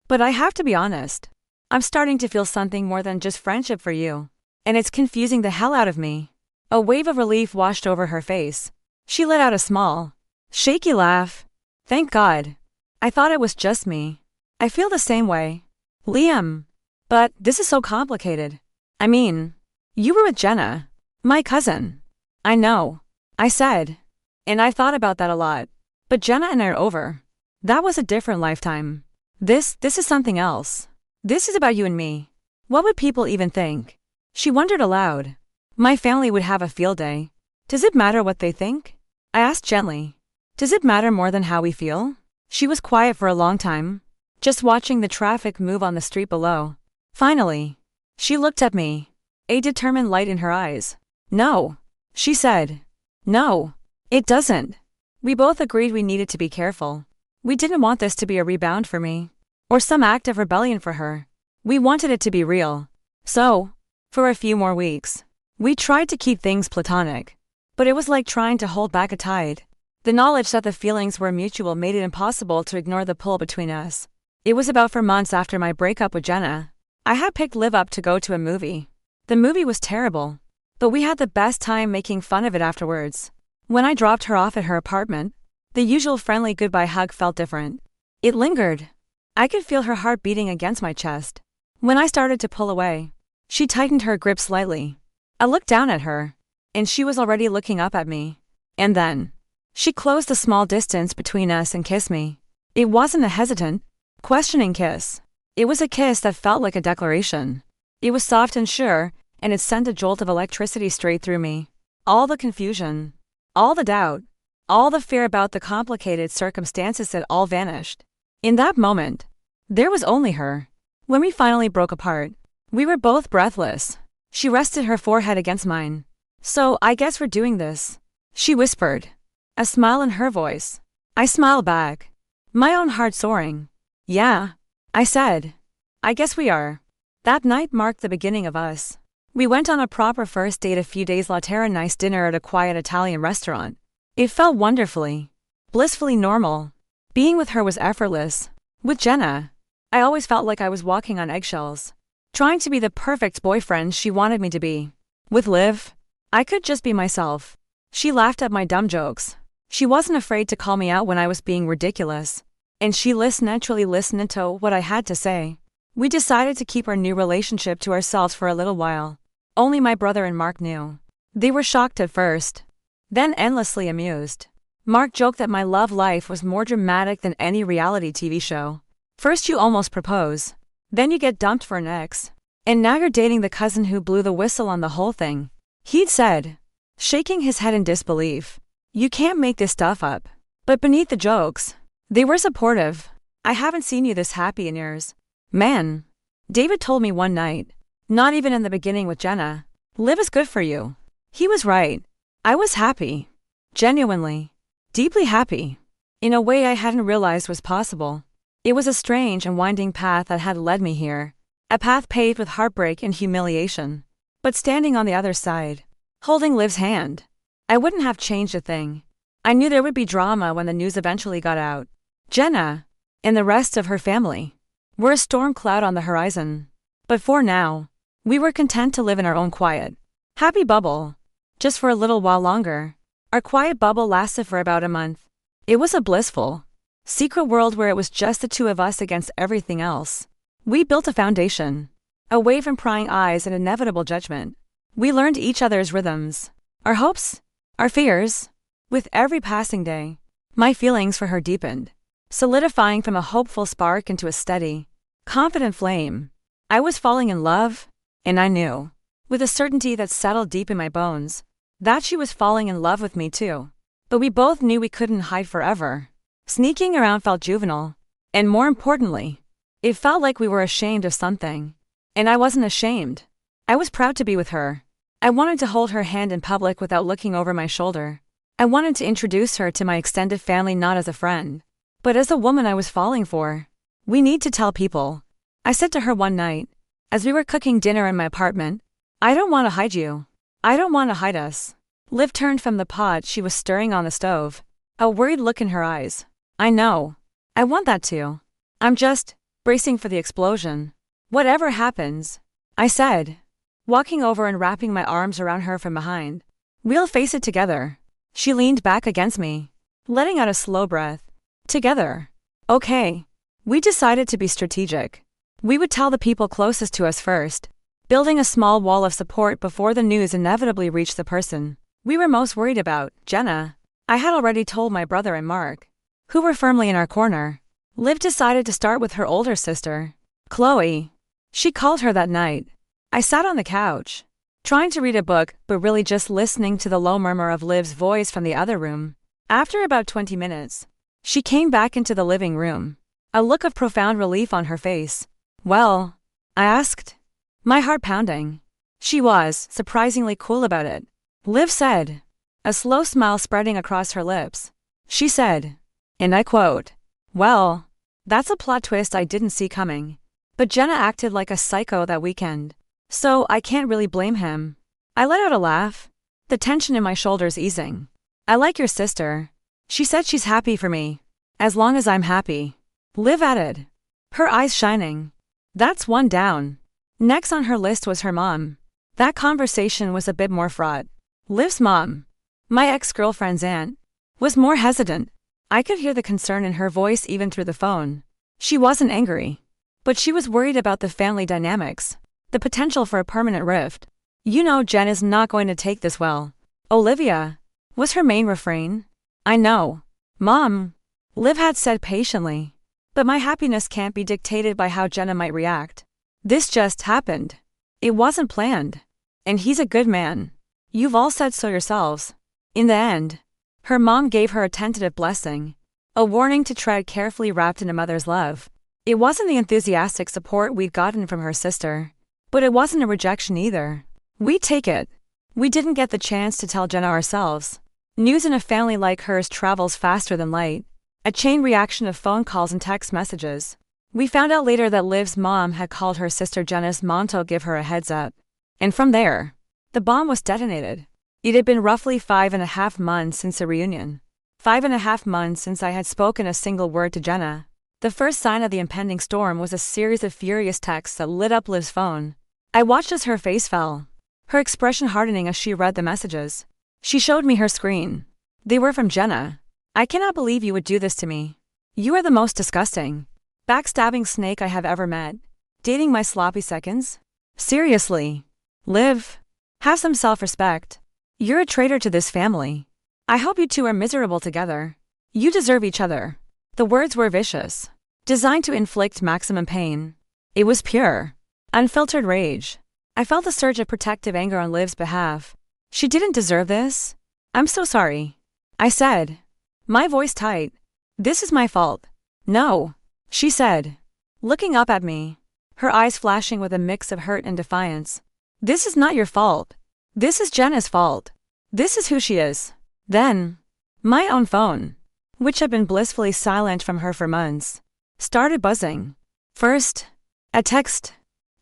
"But I have to be honest. I'm starting to feel something more than just friendship for you. And it's confusing the hell out of me." A wave of relief washed over her face. She let out a small, shaky laugh. "Thank God. I thought it was just me. I feel the same way, Liam. But this is so complicated. I mean, you were with Jenna, my cousin." "I know," I said. "And I thought about that a lot. But Jenna and I are over. That was a different lifetime. This is something else. This is about you and me. What would people even think?" She wondered aloud. "My family would have a field day. Does it matter what they think?" I asked gently. "Does it matter more than how we feel?" She was quiet for a long time, just watching the traffic move on the street below. Finally, she looked at me, a determined light in her eyes. "No," she said. "No, it doesn't." We both agreed we needed to be careful. We didn't want this to be a rebound for me, or some act of rebellion for her. We wanted it to be real. So, for a few more weeks, we tried to keep things platonic. But it was like trying to hold back a tide. The knowledge that the feelings were mutual made it impossible to ignore the pull between us. It was about 4 months after my breakup with Jenna. I had picked Liv up to go to a movie. The movie was terrible, but we had the best time making fun of it afterwards. When I dropped her off at her apartment, the usual friendly goodbye hug felt different. It lingered. I could feel her heart beating against my chest. When I started to pull away, she tightened her grip slightly. I looked down at her, and she was already looking up at me. And then, she closed the small distance between us and kissed me. It wasn't a hesitant, questioning kiss. It was a kiss that felt like a declaration. It was soft and sure, and it sent a jolt of electricity straight through me. All the confusion, all the doubt, all the fear about the complicated circumstances had all vanished. In that moment, there was only her. When we finally broke apart, we were both breathless. She rested her forehead against mine. "So, I guess we're doing this," she whispered, a smile in her voice. I smiled back, my own heart soaring. "Yeah," I said. "I guess we are." That night marked the beginning of us. We went on a proper first date a few days later, a nice dinner at a quiet Italian restaurant. It felt wonderfully, blissfully normal. Being with her was effortless. With Jenna, I always felt like I was walking on eggshells, trying to be the perfect boyfriend she wanted me to be. With Liv, I could just be myself. She laughed at my dumb jokes. She wasn't afraid to call me out when I was being ridiculous. And she naturally listened to what I had to say. We decided to keep our new relationship to ourselves for a little while. Only my brother and Mark knew. They were shocked at first, then endlessly amused. Mark joked that my love life was more dramatic than any reality TV show. First you almost propose, then you get dumped for an ex, and now you're dating the cousin who blew the whistle on the whole thing. He'd said, shaking his head in disbelief. "You can't make this stuff up." But beneath the jokes, they were supportive. "I haven't seen you this happy in years, man," David told me one night. "Not even in the beginning with Jenna. Liv is good for you." He was right. I was happy. Genuinely. Deeply happy. In a way I hadn't realized was possible. It was a strange and winding path that had led me here. A path paved with heartbreak and humiliation. But standing on the other side, holding Liv's hand, I wouldn't have changed a thing. I knew there would be drama when the news eventually got out. Jenna, and the rest of her family, were a storm cloud on the horizon. But for now, we were content to live in our own quiet, happy bubble. Just for a little while longer. Our quiet bubble lasted for about a month. It was a blissful, secret world where it was just the two of us against everything else. We built a foundation, away from prying eyes and inevitable judgment. We learned each other's rhythms, our hopes, our fears. With every passing day, my feelings for her deepened, solidifying from a hopeful spark into a steady, confident flame. I was falling in love, and I knew, with a certainty that settled deep in my bones, that she was falling in love with me too. But we both knew we couldn't hide forever. Sneaking around felt juvenile, and more importantly, it felt like we were ashamed of something. And I wasn't ashamed. I was proud to be with her. I wanted to hold her hand in public without looking over my shoulder. I wanted to introduce her to my extended family not as a friend, but as a woman I was falling for. We need to tell people, I said to her one night, as we were cooking dinner in my apartment. I don't want to hide you. I don't want to hide us. Liv turned from the pot she was stirring on the stove, a worried look in her eyes. I know. I want that too. I'm just bracing for the explosion. Whatever happens, I said, walking over and wrapping my arms around her from behind. We'll face it together. She leaned back against me, letting out a slow breath. Together. Okay. We decided to be strategic. We would tell the people closest to us first, building a small wall of support before the news inevitably reached the person we were most worried about, Jenna. I had already told my brother and Mark, who were firmly in our corner. Liv decided to start with her older sister, Chloe. She called her that night. I sat on the couch, trying to read a book but really just listening to the low murmur of Liv's voice from the other room. After about 20 minutes, she came back into the living room, a look of profound relief on her face. Well? I asked, my heart pounding. She was surprisingly cool about it. Liv said, a slow smile spreading across her lips. She said, and I quote, well, that's a plot twist I didn't see coming. But Jenna acted like a psycho that weekend, so I can't really blame him. I let out a laugh, the tension in my shoulders easing. I like your sister. She said she's happy for me, as long as I'm happy. Liv added, her eyes shining. That's one down. Next on her list was her mom. That conversation was a bit more fraught. Liv's mom, my ex-girlfriend's aunt, was more hesitant. I could hear the concern in her voice even through the phone. She wasn't angry, but she was worried about the family dynamics, the potential for a permanent rift. You know Jen is not going to take this well, Olivia, was her main refrain. I know, Mom, Liv had said patiently, but my happiness can't be dictated by how Jenna might react. This just happened. It wasn't planned. And he's a good man. You've all said so yourselves. In the end, her mom gave her a tentative blessing, a warning to tread carefully wrapped in a mother's love. It wasn't the enthusiastic support we'd gotten from her sister, but it wasn't a rejection either. We'd take it. We didn't get the chance to tell Jenna ourselves. News in a family like hers travels faster than light, a chain reaction of phone calls and text messages. We found out later that Liv's mom had called her sister Jenna's mom to give her a heads up. And from there, the bomb was detonated. It had been roughly 5.5 months since the reunion. 5.5 months since I had spoken a single word to Jenna. The first sign of the impending storm was a series of furious texts that lit up Liv's phone. I watched as her face fell, her expression hardening as she read the messages. She showed me her screen. They were from Jenna. I cannot believe you would do this to me. You are the most disgusting, backstabbing snake I have ever met. Dating my sloppy seconds? Seriously. Liv, have some self-respect. You're a traitor to this family. I hope you two are miserable together. You deserve each other. The words were vicious, designed to inflict maximum pain. It was pure, unfiltered rage. I felt a surge of protective anger on Liv's behalf. She didn't deserve this. I'm so sorry, I said, my voice tight. This is my fault. No, she said, looking up at me, her eyes flashing with a mix of hurt and defiance. This is not your fault. This is Jenna's fault. This is who she is. Then, my own phone, which had been blissfully silent from her for months, started buzzing. First, a text.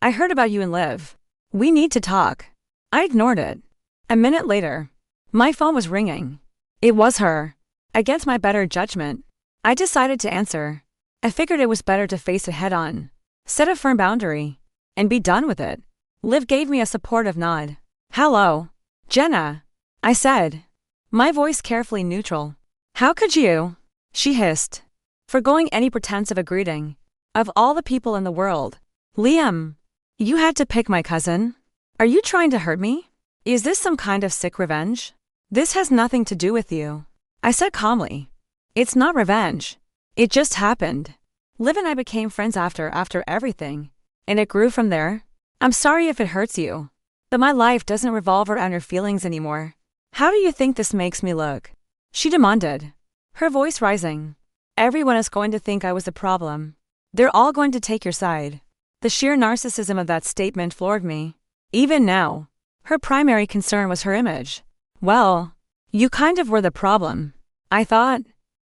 I heard about you and Liv. We need to talk. I ignored it. A minute later, My phone was ringing. It was her. Against my better judgment, I decided to answer. I figured it was better to face it head on, set a firm boundary, and be done with it. Liv gave me a supportive nod. "Hello, Jenna," I said, my voice carefully neutral. "How could you?" she hissed, forgoing any pretense of a greeting. "Of all the people in the world, Liam, you had to pick my cousin? Are you trying to hurt me? Is this some kind of sick revenge?" "This has nothing to do with you," I said calmly. "It's not revenge. It just happened. Liv and I became friends after everything, and it grew from there. I'm sorry if it hurts you, but my life doesn't revolve around your feelings anymore. How do you think this makes me look?" she demanded, her voice rising. "Everyone is going to think I was the problem. They're all going to take your side." The sheer narcissism of that statement floored me. Even now, her primary concern was her image. "Well, you kind of were the problem," I thought,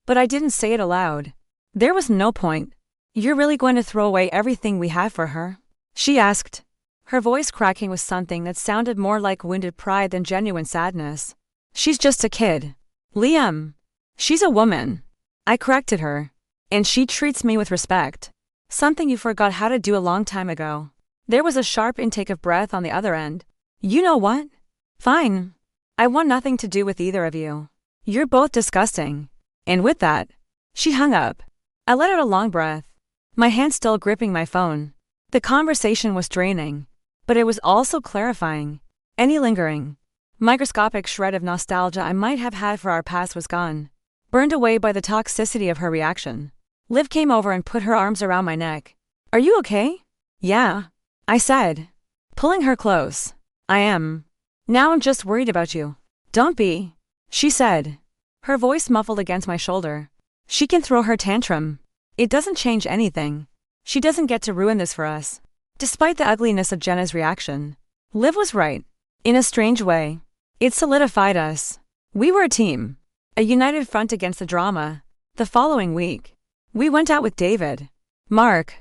but I didn't say it aloud. There was no point. "You're really going to throw away everything we have for her?" she asked, her voice cracking with something that sounded more like wounded pride than genuine sadness. "She's just a kid, Liam. She's a woman," I corrected her, "and she treats me with respect. Something you forgot how to do a long time ago." There was a sharp intake of breath on the other end. "You know what? Fine. I want nothing to do with either of you. You're both disgusting." And with that, she hung up. I let out a long breath, my hand still gripping my phone. The conversation was draining, but it was also clarifying. Any lingering, microscopic shred of nostalgia I might have had for our past was gone, burned away by the toxicity of her reaction. Liv came over and put her arms around my neck. "Are you okay?" "Yeah," I said, pulling her close. "I am. Now I'm just worried about you." "Don't be," she said, her voice muffled against my shoulder. "She can throw her tantrum. It doesn't change anything. She doesn't get to ruin this for us." Despite the ugliness of Jenna's reaction, Liv was right. In a strange way, it solidified us. We were a team, a united front against the drama. The following week, we went out with David, Mark,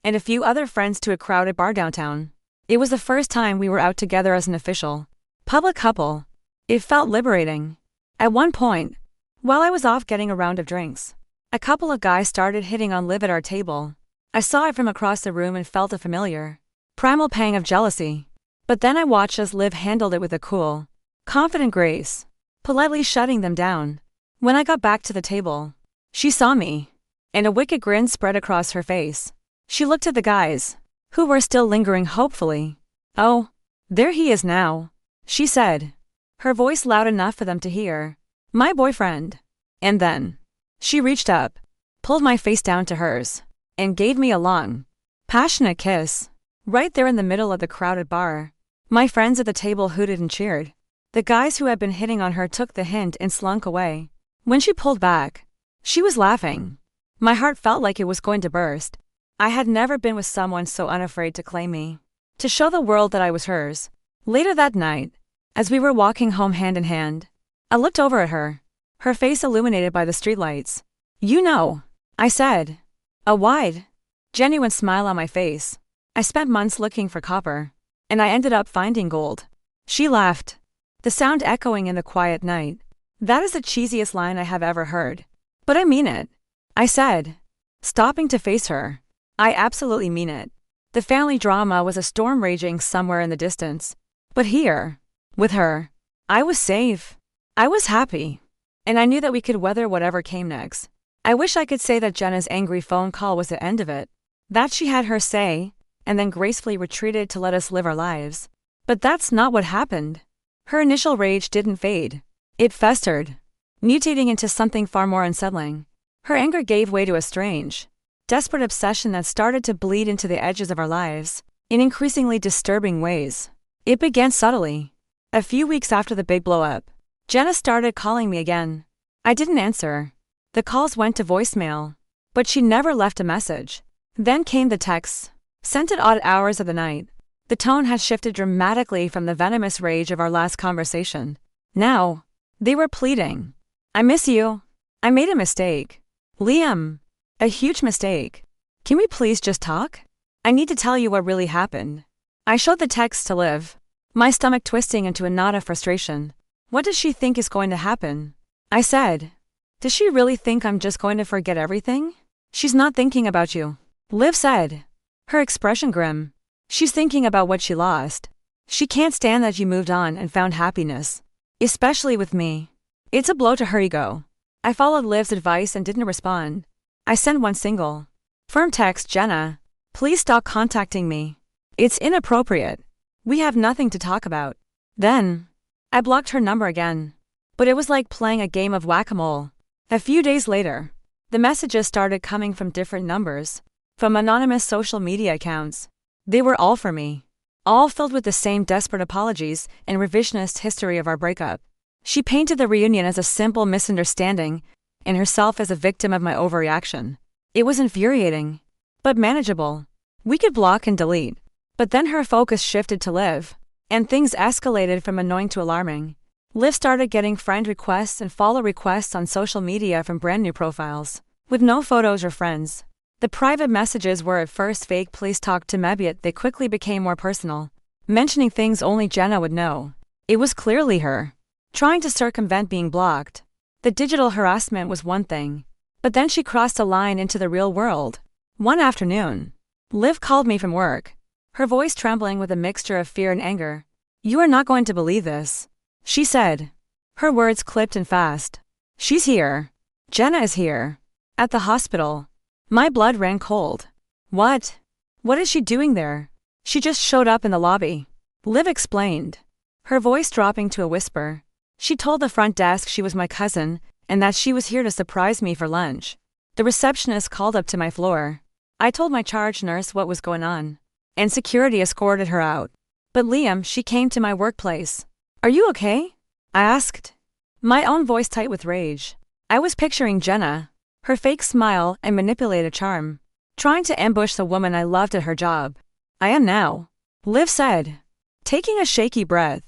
and a few other friends to a crowded bar downtown. It was the first time we were out together as an official, public couple. It felt liberating. At one point, while I was off getting a round of drinks, a couple of guys started hitting on Liv at our table. I saw it from across the room and felt a familiar, primal pang of jealousy. But then I watched as Liv handled it with a cool, confident grace, politely shutting them down. When I got back to the table, she saw me, and a wicked grin spread across her face. She looked at the guys, who were still lingering hopefully. "Oh, there he is now," she said, her voice loud enough for them to hear. "My boyfriend." And then, she reached up, pulled my face down to hers, and gave me a long, passionate kiss, right there in the middle of the crowded bar. My friends at the table hooted and cheered. The guys who had been hitting on her took the hint and slunk away. When she pulled back, she was laughing. My heart felt like it was going to burst. I had never been with someone so unafraid to claim me, to show the world that I was hers. Later that night, as we were walking home hand in hand, I looked over at her, her face illuminated by the streetlights. "You know," I said, a wide, genuine smile on my face. "I spent months looking for copper, and I ended up finding gold." She laughed, the sound echoing in the quiet night. "That is the cheesiest line I have ever heard. But I mean it," I said, stopping to face her. "I absolutely mean it." The family drama was a storm raging somewhere in the distance. But here, with her, I was safe. I was happy. And I knew that we could weather whatever came next. I wish I could say that Jenna's angry phone call was the end of it, that she had her say, and then gracefully retreated to let us live our lives. But that's not what happened. Her initial rage didn't fade. It festered, mutating into something far more unsettling. Her anger gave way to a strange, desperate obsession that started to bleed into the edges of our lives, in increasingly disturbing ways. It began subtly. A few weeks after the big blow-up, Jenna started calling me again. I didn't answer. The calls went to voicemail, but she never left a message. Then came the texts, sent at odd hours of the night. The tone had shifted dramatically from the venomous rage of our last conversation. Now, they were pleading. "I miss you. I made a mistake. Liam. A huge mistake. Can we please just talk? I need to tell you what really happened." I showed the text to Liv, my stomach twisting into a knot of frustration. What does she think is going to happen? I said. Does she really think I'm just going to forget everything? She's not thinking about you. Liv said. Her expression grim. She's thinking about what she lost. She can't stand that you moved on and found happiness. Especially with me. It's a blow to her ego. I followed Liv's advice and didn't respond. I sent one single. Firm text, Jenna. Please stop contacting me. It's inappropriate. We have nothing to talk about. Then, I blocked her number again. But it was like playing a game of whack-a-mole. A few days later, the messages started coming from different numbers, from anonymous social media accounts. They were all for me. All filled with the same desperate apologies and revisionist history of our breakup. She painted the reunion as a simple misunderstanding, and herself as a victim of my overreaction. It was infuriating, but manageable. We could block and delete. But then her focus shifted to Liv, and things escalated from annoying to alarming. Liv started getting friend requests and follow requests on social media from brand new profiles, with no photos or friends. The private messages were at first fake "please talk to me," yet they quickly became more personal, mentioning things only Jenna would know. It was clearly her, trying to circumvent being blocked. The digital harassment was one thing, but then she crossed a line into the real world. One afternoon, Liv called me from work, her voice trembling with a mixture of fear and anger. "You are not going to believe this," she said. Her words clipped and fast. "She's here. Jenna is here. At the hospital." My blood ran cold. What? What is she doing there? She just showed up in the lobby. Liv explained, her voice dropping to a whisper. She told the front desk she was my cousin and that she was here to surprise me for lunch. The receptionist called up to my floor. I told my charge nurse what was going on, and security escorted her out. But Liam, she came to my workplace. "Are you okay?" I asked, my own voice tight with rage. I was picturing Jenna, her fake smile and manipulated charm, trying to ambush the woman I loved at her job. "I am now," Liv said, taking a shaky breath.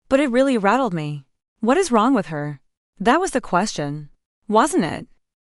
But it really rattled me. What is wrong with her? That was the question, wasn't it?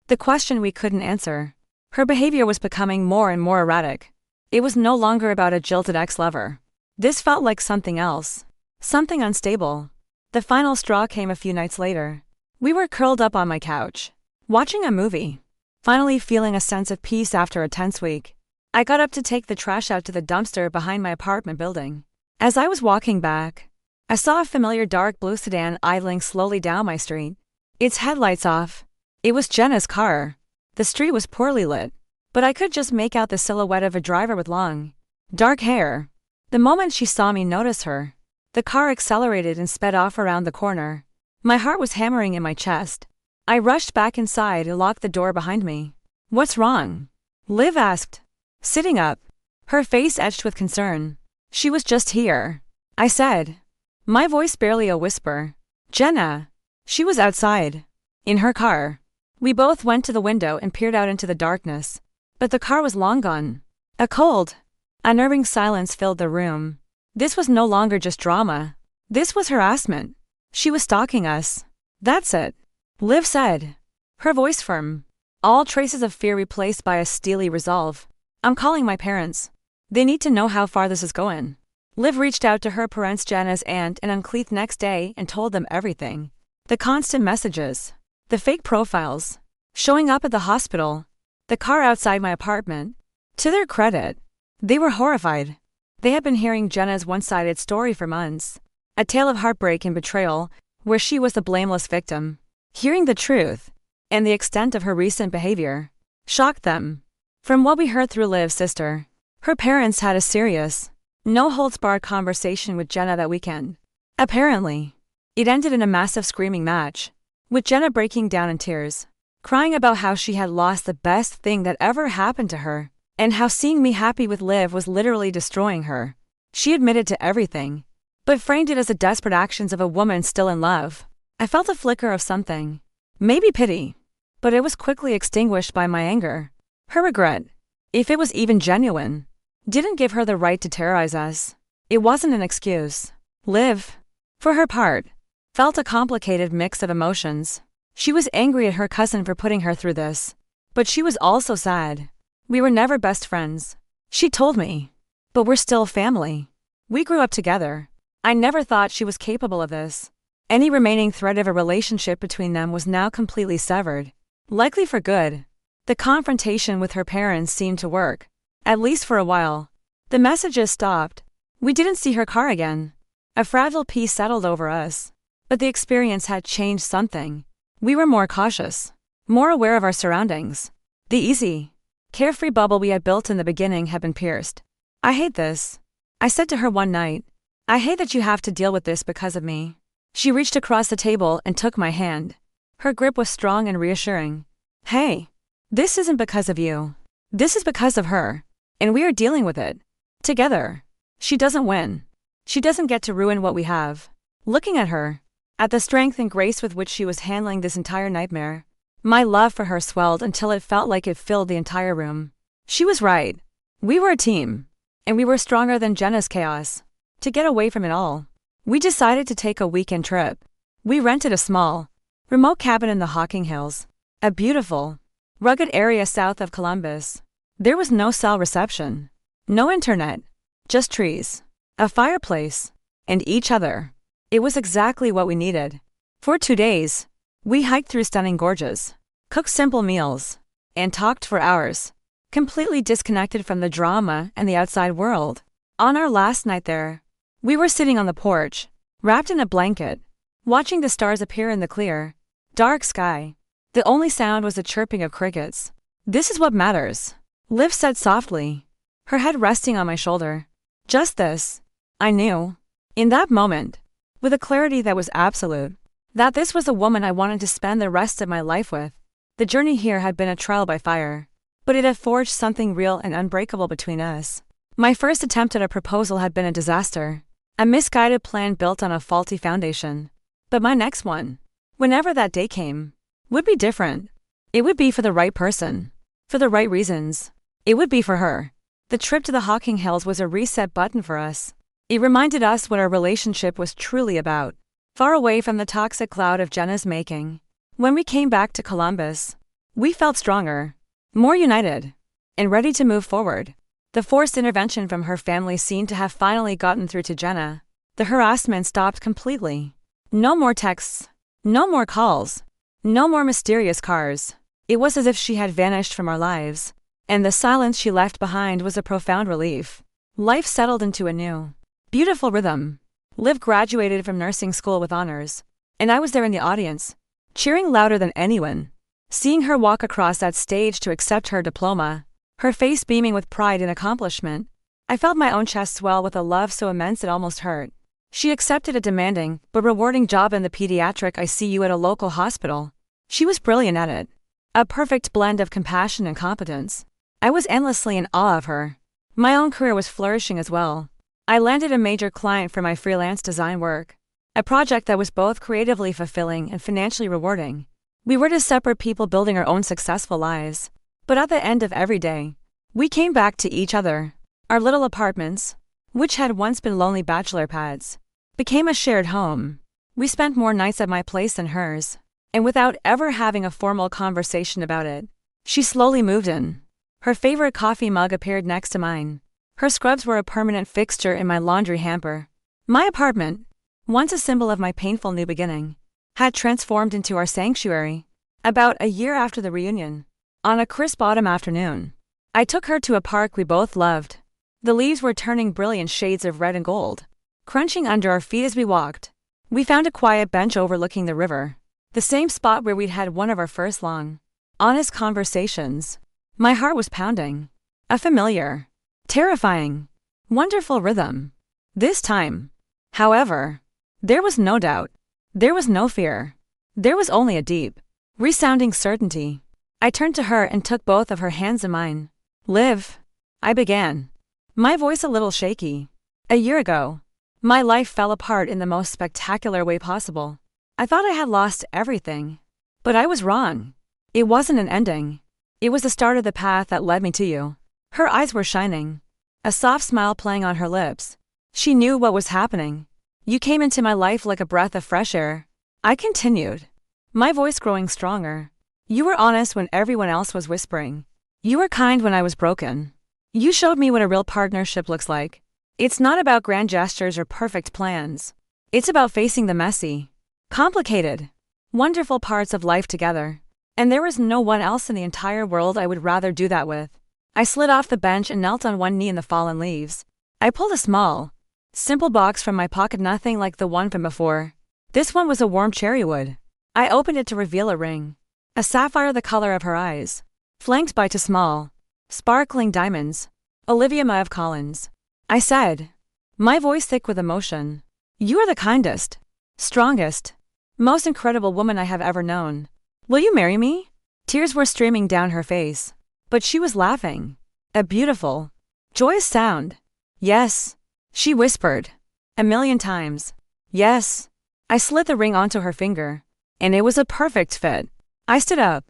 The question we couldn't answer. Her behavior was becoming more and more erratic. It was no longer about a jilted ex-lover. This felt like something else. Something unstable. The final straw came a few nights later. We were curled up on my couch, watching a movie, finally feeling a sense of peace after a tense week. I got up to take the trash out to the dumpster behind my apartment building. As I was walking back, I saw a familiar dark blue sedan idling slowly down my street, its headlights off. It was Jenna's car. The street was poorly lit, but I could just make out the silhouette of a driver with long, dark hair. The moment she saw me notice her, the car accelerated and sped off around the corner. My heart was hammering in my chest. I rushed back inside and locked the door behind me. "What's wrong?" Liv asked, sitting up, her face etched with concern. "She was just here," I said, my voice barely a whisper. "Jenna." She was outside, in her car. We both went to the window and peered out into the darkness. But the car was long gone. A cold, unnerving silence filled the room. This was no longer just drama. This was harassment. She was stalking us. "That's it," Liv said, her voice firm, all traces of fear replaced by a steely resolve. "I'm calling my parents. They need to know how far this is going." Liv reached out to her parents, Jenna's aunt and uncle, the next day and told them everything. The constant messages, the fake profiles, showing up at the hospital, the car outside my apartment. To their credit, they were horrified. They had been hearing Jenna's one-sided story for months, a tale of heartbreak and betrayal, where she was the blameless victim. Hearing the truth, and the extent of her recent behavior, shocked them. From what we heard through Liv's sister, her parents had a serious, no-holds-barred conversation with Jenna that weekend. Apparently, it ended in a massive screaming match, with Jenna breaking down in tears, crying about how she had lost the best thing that ever happened to her, and how seeing me happy with Liv was literally destroying her. She admitted to everything, but framed it as the desperate actions of a woman still in love. I felt a flicker of something, maybe pity, but it was quickly extinguished by my anger. Her regret, if it was even genuine, didn't give her the right to terrorize us. It wasn't an excuse. Liv, for her part, felt a complicated mix of emotions. She was angry at her cousin for putting her through this, but she was also sad. We were never best friends, she told me, but we're still family. We grew up together. I never thought she was capable of this. Any remaining thread of a relationship between them was now completely severed. Likely for good. The confrontation with her parents seemed to work. At least for a while. The messages stopped. We didn't see her car again. A fragile peace settled over us. But the experience had changed something. We were more cautious. More aware of our surroundings. The easy, carefree bubble we had built in the beginning had been pierced. I hate this. I said to her one night. I hate that you have to deal with this because of me. She reached across the table and took my hand. Her grip was strong and reassuring. Hey, this isn't because of you. This is because of her. And we are dealing with it. Together. She doesn't win. She doesn't get to ruin what we have. Looking at her, at the strength and grace with which she was handling this entire nightmare, my love for her swelled until it felt like it filled the entire room. She was right. We were a team. And we were stronger than Jenna's chaos. To get away from it all, we decided to take a weekend trip. We rented a small, remote cabin in the Hocking Hills, a beautiful, rugged area south of Columbus. There was no cell reception, no internet, just trees, a fireplace, and each other. It was exactly what we needed. For 2 days, we hiked through stunning gorges, cooked simple meals, and talked for hours, completely disconnected from the drama and the outside world. On our last night there, we were sitting on the porch, wrapped in a blanket, watching the stars appear in the clear, dark sky. The only sound was the chirping of crickets. This is what matters, Liv said softly, her head resting on my shoulder. Just this. I knew, in that moment, with a clarity that was absolute, that this was the woman I wanted to spend the rest of my life with. The journey here had been a trial by fire, but it had forged something real and unbreakable between us. My first attempt at a proposal had been a disaster, a misguided plan built on a faulty foundation. But my next one, whenever that day came, would be different. It would be for the right person, for the right reasons. It would be for her. The trip to the Hocking Hills was a reset button for us. It reminded us what our relationship was truly about, far away from the toxic cloud of Jenna's making. When we came back to Columbus, we felt stronger, more united, and ready to move forward. The forced intervention from her family seemed to have finally gotten through to Jenna. The harassment stopped completely. No more texts, no more calls, no more mysterious cars. It was as if she had vanished from our lives, and the silence she left behind was a profound relief. Life settled into a new, beautiful rhythm. Liv graduated from nursing school with honors, and I was there in the audience, cheering louder than anyone. Seeing her walk across that stage to accept her diploma, her face beaming with pride and accomplishment, I felt my own chest swell with a love so immense it almost hurt. She accepted a demanding but rewarding job in the pediatric ICU at a local hospital. She was brilliant at it. A perfect blend of compassion and competence. I was endlessly in awe of her. My own career was flourishing as well. I landed a major client for my freelance design work, a project that was both creatively fulfilling and financially rewarding. We were just separate people building our own successful lives. But at the end of every day, we came back to each other. Our little apartments, which had once been lonely bachelor pads, became a shared home. We spent more nights at my place than hers, and without ever having a formal conversation about it, she slowly moved in. Her favorite coffee mug appeared next to mine. Her scrubs were a permanent fixture in my laundry hamper. My apartment, once a symbol of my painful new beginning, had transformed into our sanctuary. About a year after the reunion, on a crisp autumn afternoon, I took her to a park we both loved. The leaves were turning brilliant shades of red and gold, crunching under our feet as we walked. We found a quiet bench overlooking the river, the same spot where we'd had one of our first long, honest conversations. My heart was pounding. A familiar, terrifying, wonderful rhythm. This time, however, there was no doubt. There was no fear. There was only a deep, resounding certainty. I turned to her and took both of her hands in mine. Liv, I began, my voice a little shaky. A year ago, my life fell apart in the most spectacular way possible. I thought I had lost everything. But I was wrong. It wasn't an ending. It was the start of the path that led me to you. Her eyes were shining, a soft smile playing on her lips. She knew what was happening. You came into my life like a breath of fresh air. I continued, my voice growing stronger. You were honest when everyone else was whispering. You were kind when I was broken. You showed me what a real partnership looks like. It's not about grand gestures or perfect plans. It's about facing the messy, Complicated, wonderful parts of life together. And there was no one else in the entire world I would rather do that with. I slid off the bench and knelt on one knee in the fallen leaves. I pulled a small, simple box from my pocket, nothing like the one from before. This one was a warm cherry wood. I opened it to reveal a ring. A sapphire the color of her eyes, flanked by two small, sparkling diamonds. Olivia Maeve Collins. I said, my voice thick with emotion. You are the kindest, strongest, most incredible woman I have ever known. Will you marry me? Tears were streaming down her face, but she was laughing. A beautiful, joyous sound. Yes, she whispered. A million times. Yes. I slid the ring onto her finger, and it was a perfect fit. I stood up,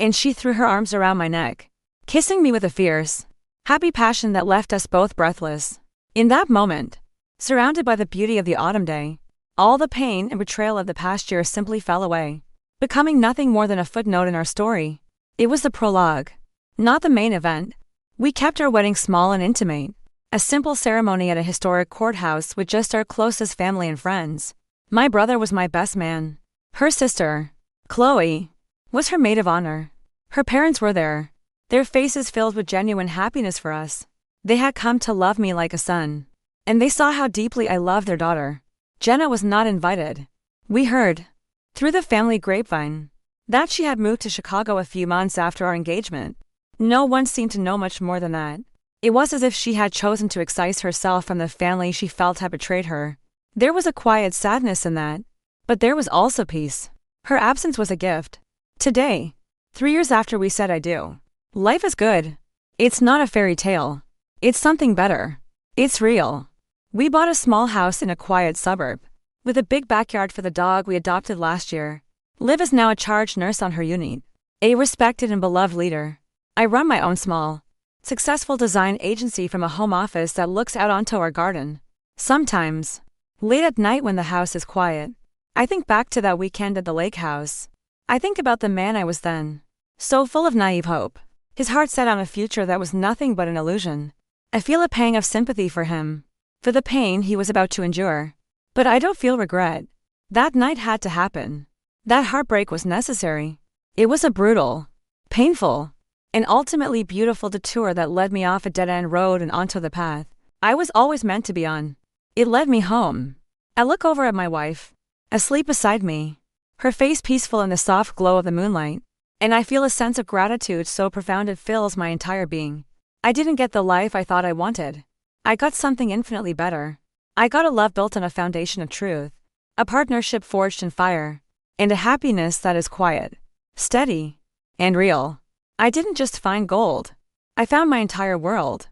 and she threw her arms around my neck, kissing me with a fierce, happy passion that left us both breathless. In that moment, surrounded by the beauty of the autumn day, all the pain and betrayal of the past year simply fell away, becoming nothing more than a footnote in our story. It was the prologue, not the main event. We kept our wedding small and intimate, a simple ceremony at a historic courthouse with just our closest family and friends. My brother was my best man. Her sister, Chloe, was her maid of honor. Her parents were there, their faces filled with genuine happiness for us. They had come to love me like a son, and they saw how deeply I loved their daughter. Jenna was not invited. We heard, through the family grapevine, that she had moved to Chicago a few months after our engagement. No one seemed to know much more than that. It was as if she had chosen to excise herself from the family she felt had betrayed her. There was a quiet sadness in that, but there was also peace. Her absence was a gift. Today, 3 years after we said I do, life is good. It's not a fairy tale. It's something better. It's real. We bought a small house in a quiet suburb, with a big backyard for the dog we adopted last year. Liv is now a charge nurse on her unit, a respected and beloved leader. I run my own small, successful design agency from a home office that looks out onto our garden. Sometimes, late at night when the house is quiet, I think back to that weekend at the lake house. I think about the man I was then, so full of naive hope, his heart set on a future that was nothing but an illusion. I feel a pang of sympathy for him, for the pain he was about to endure. But I don't feel regret. That night had to happen. That heartbreak was necessary. It was a brutal, painful, and ultimately beautiful detour that led me off a dead-end road and onto the path I was always meant to be on. It led me home. I look over at my wife, asleep beside me, her face peaceful in the soft glow of the moonlight, and I feel a sense of gratitude so profound it fills my entire being. I didn't get the life I thought I wanted. I got something infinitely better. I got a love built on a foundation of truth, a partnership forged in fire, and a happiness that is quiet, steady, and real. I didn't just find gold. I found my entire world.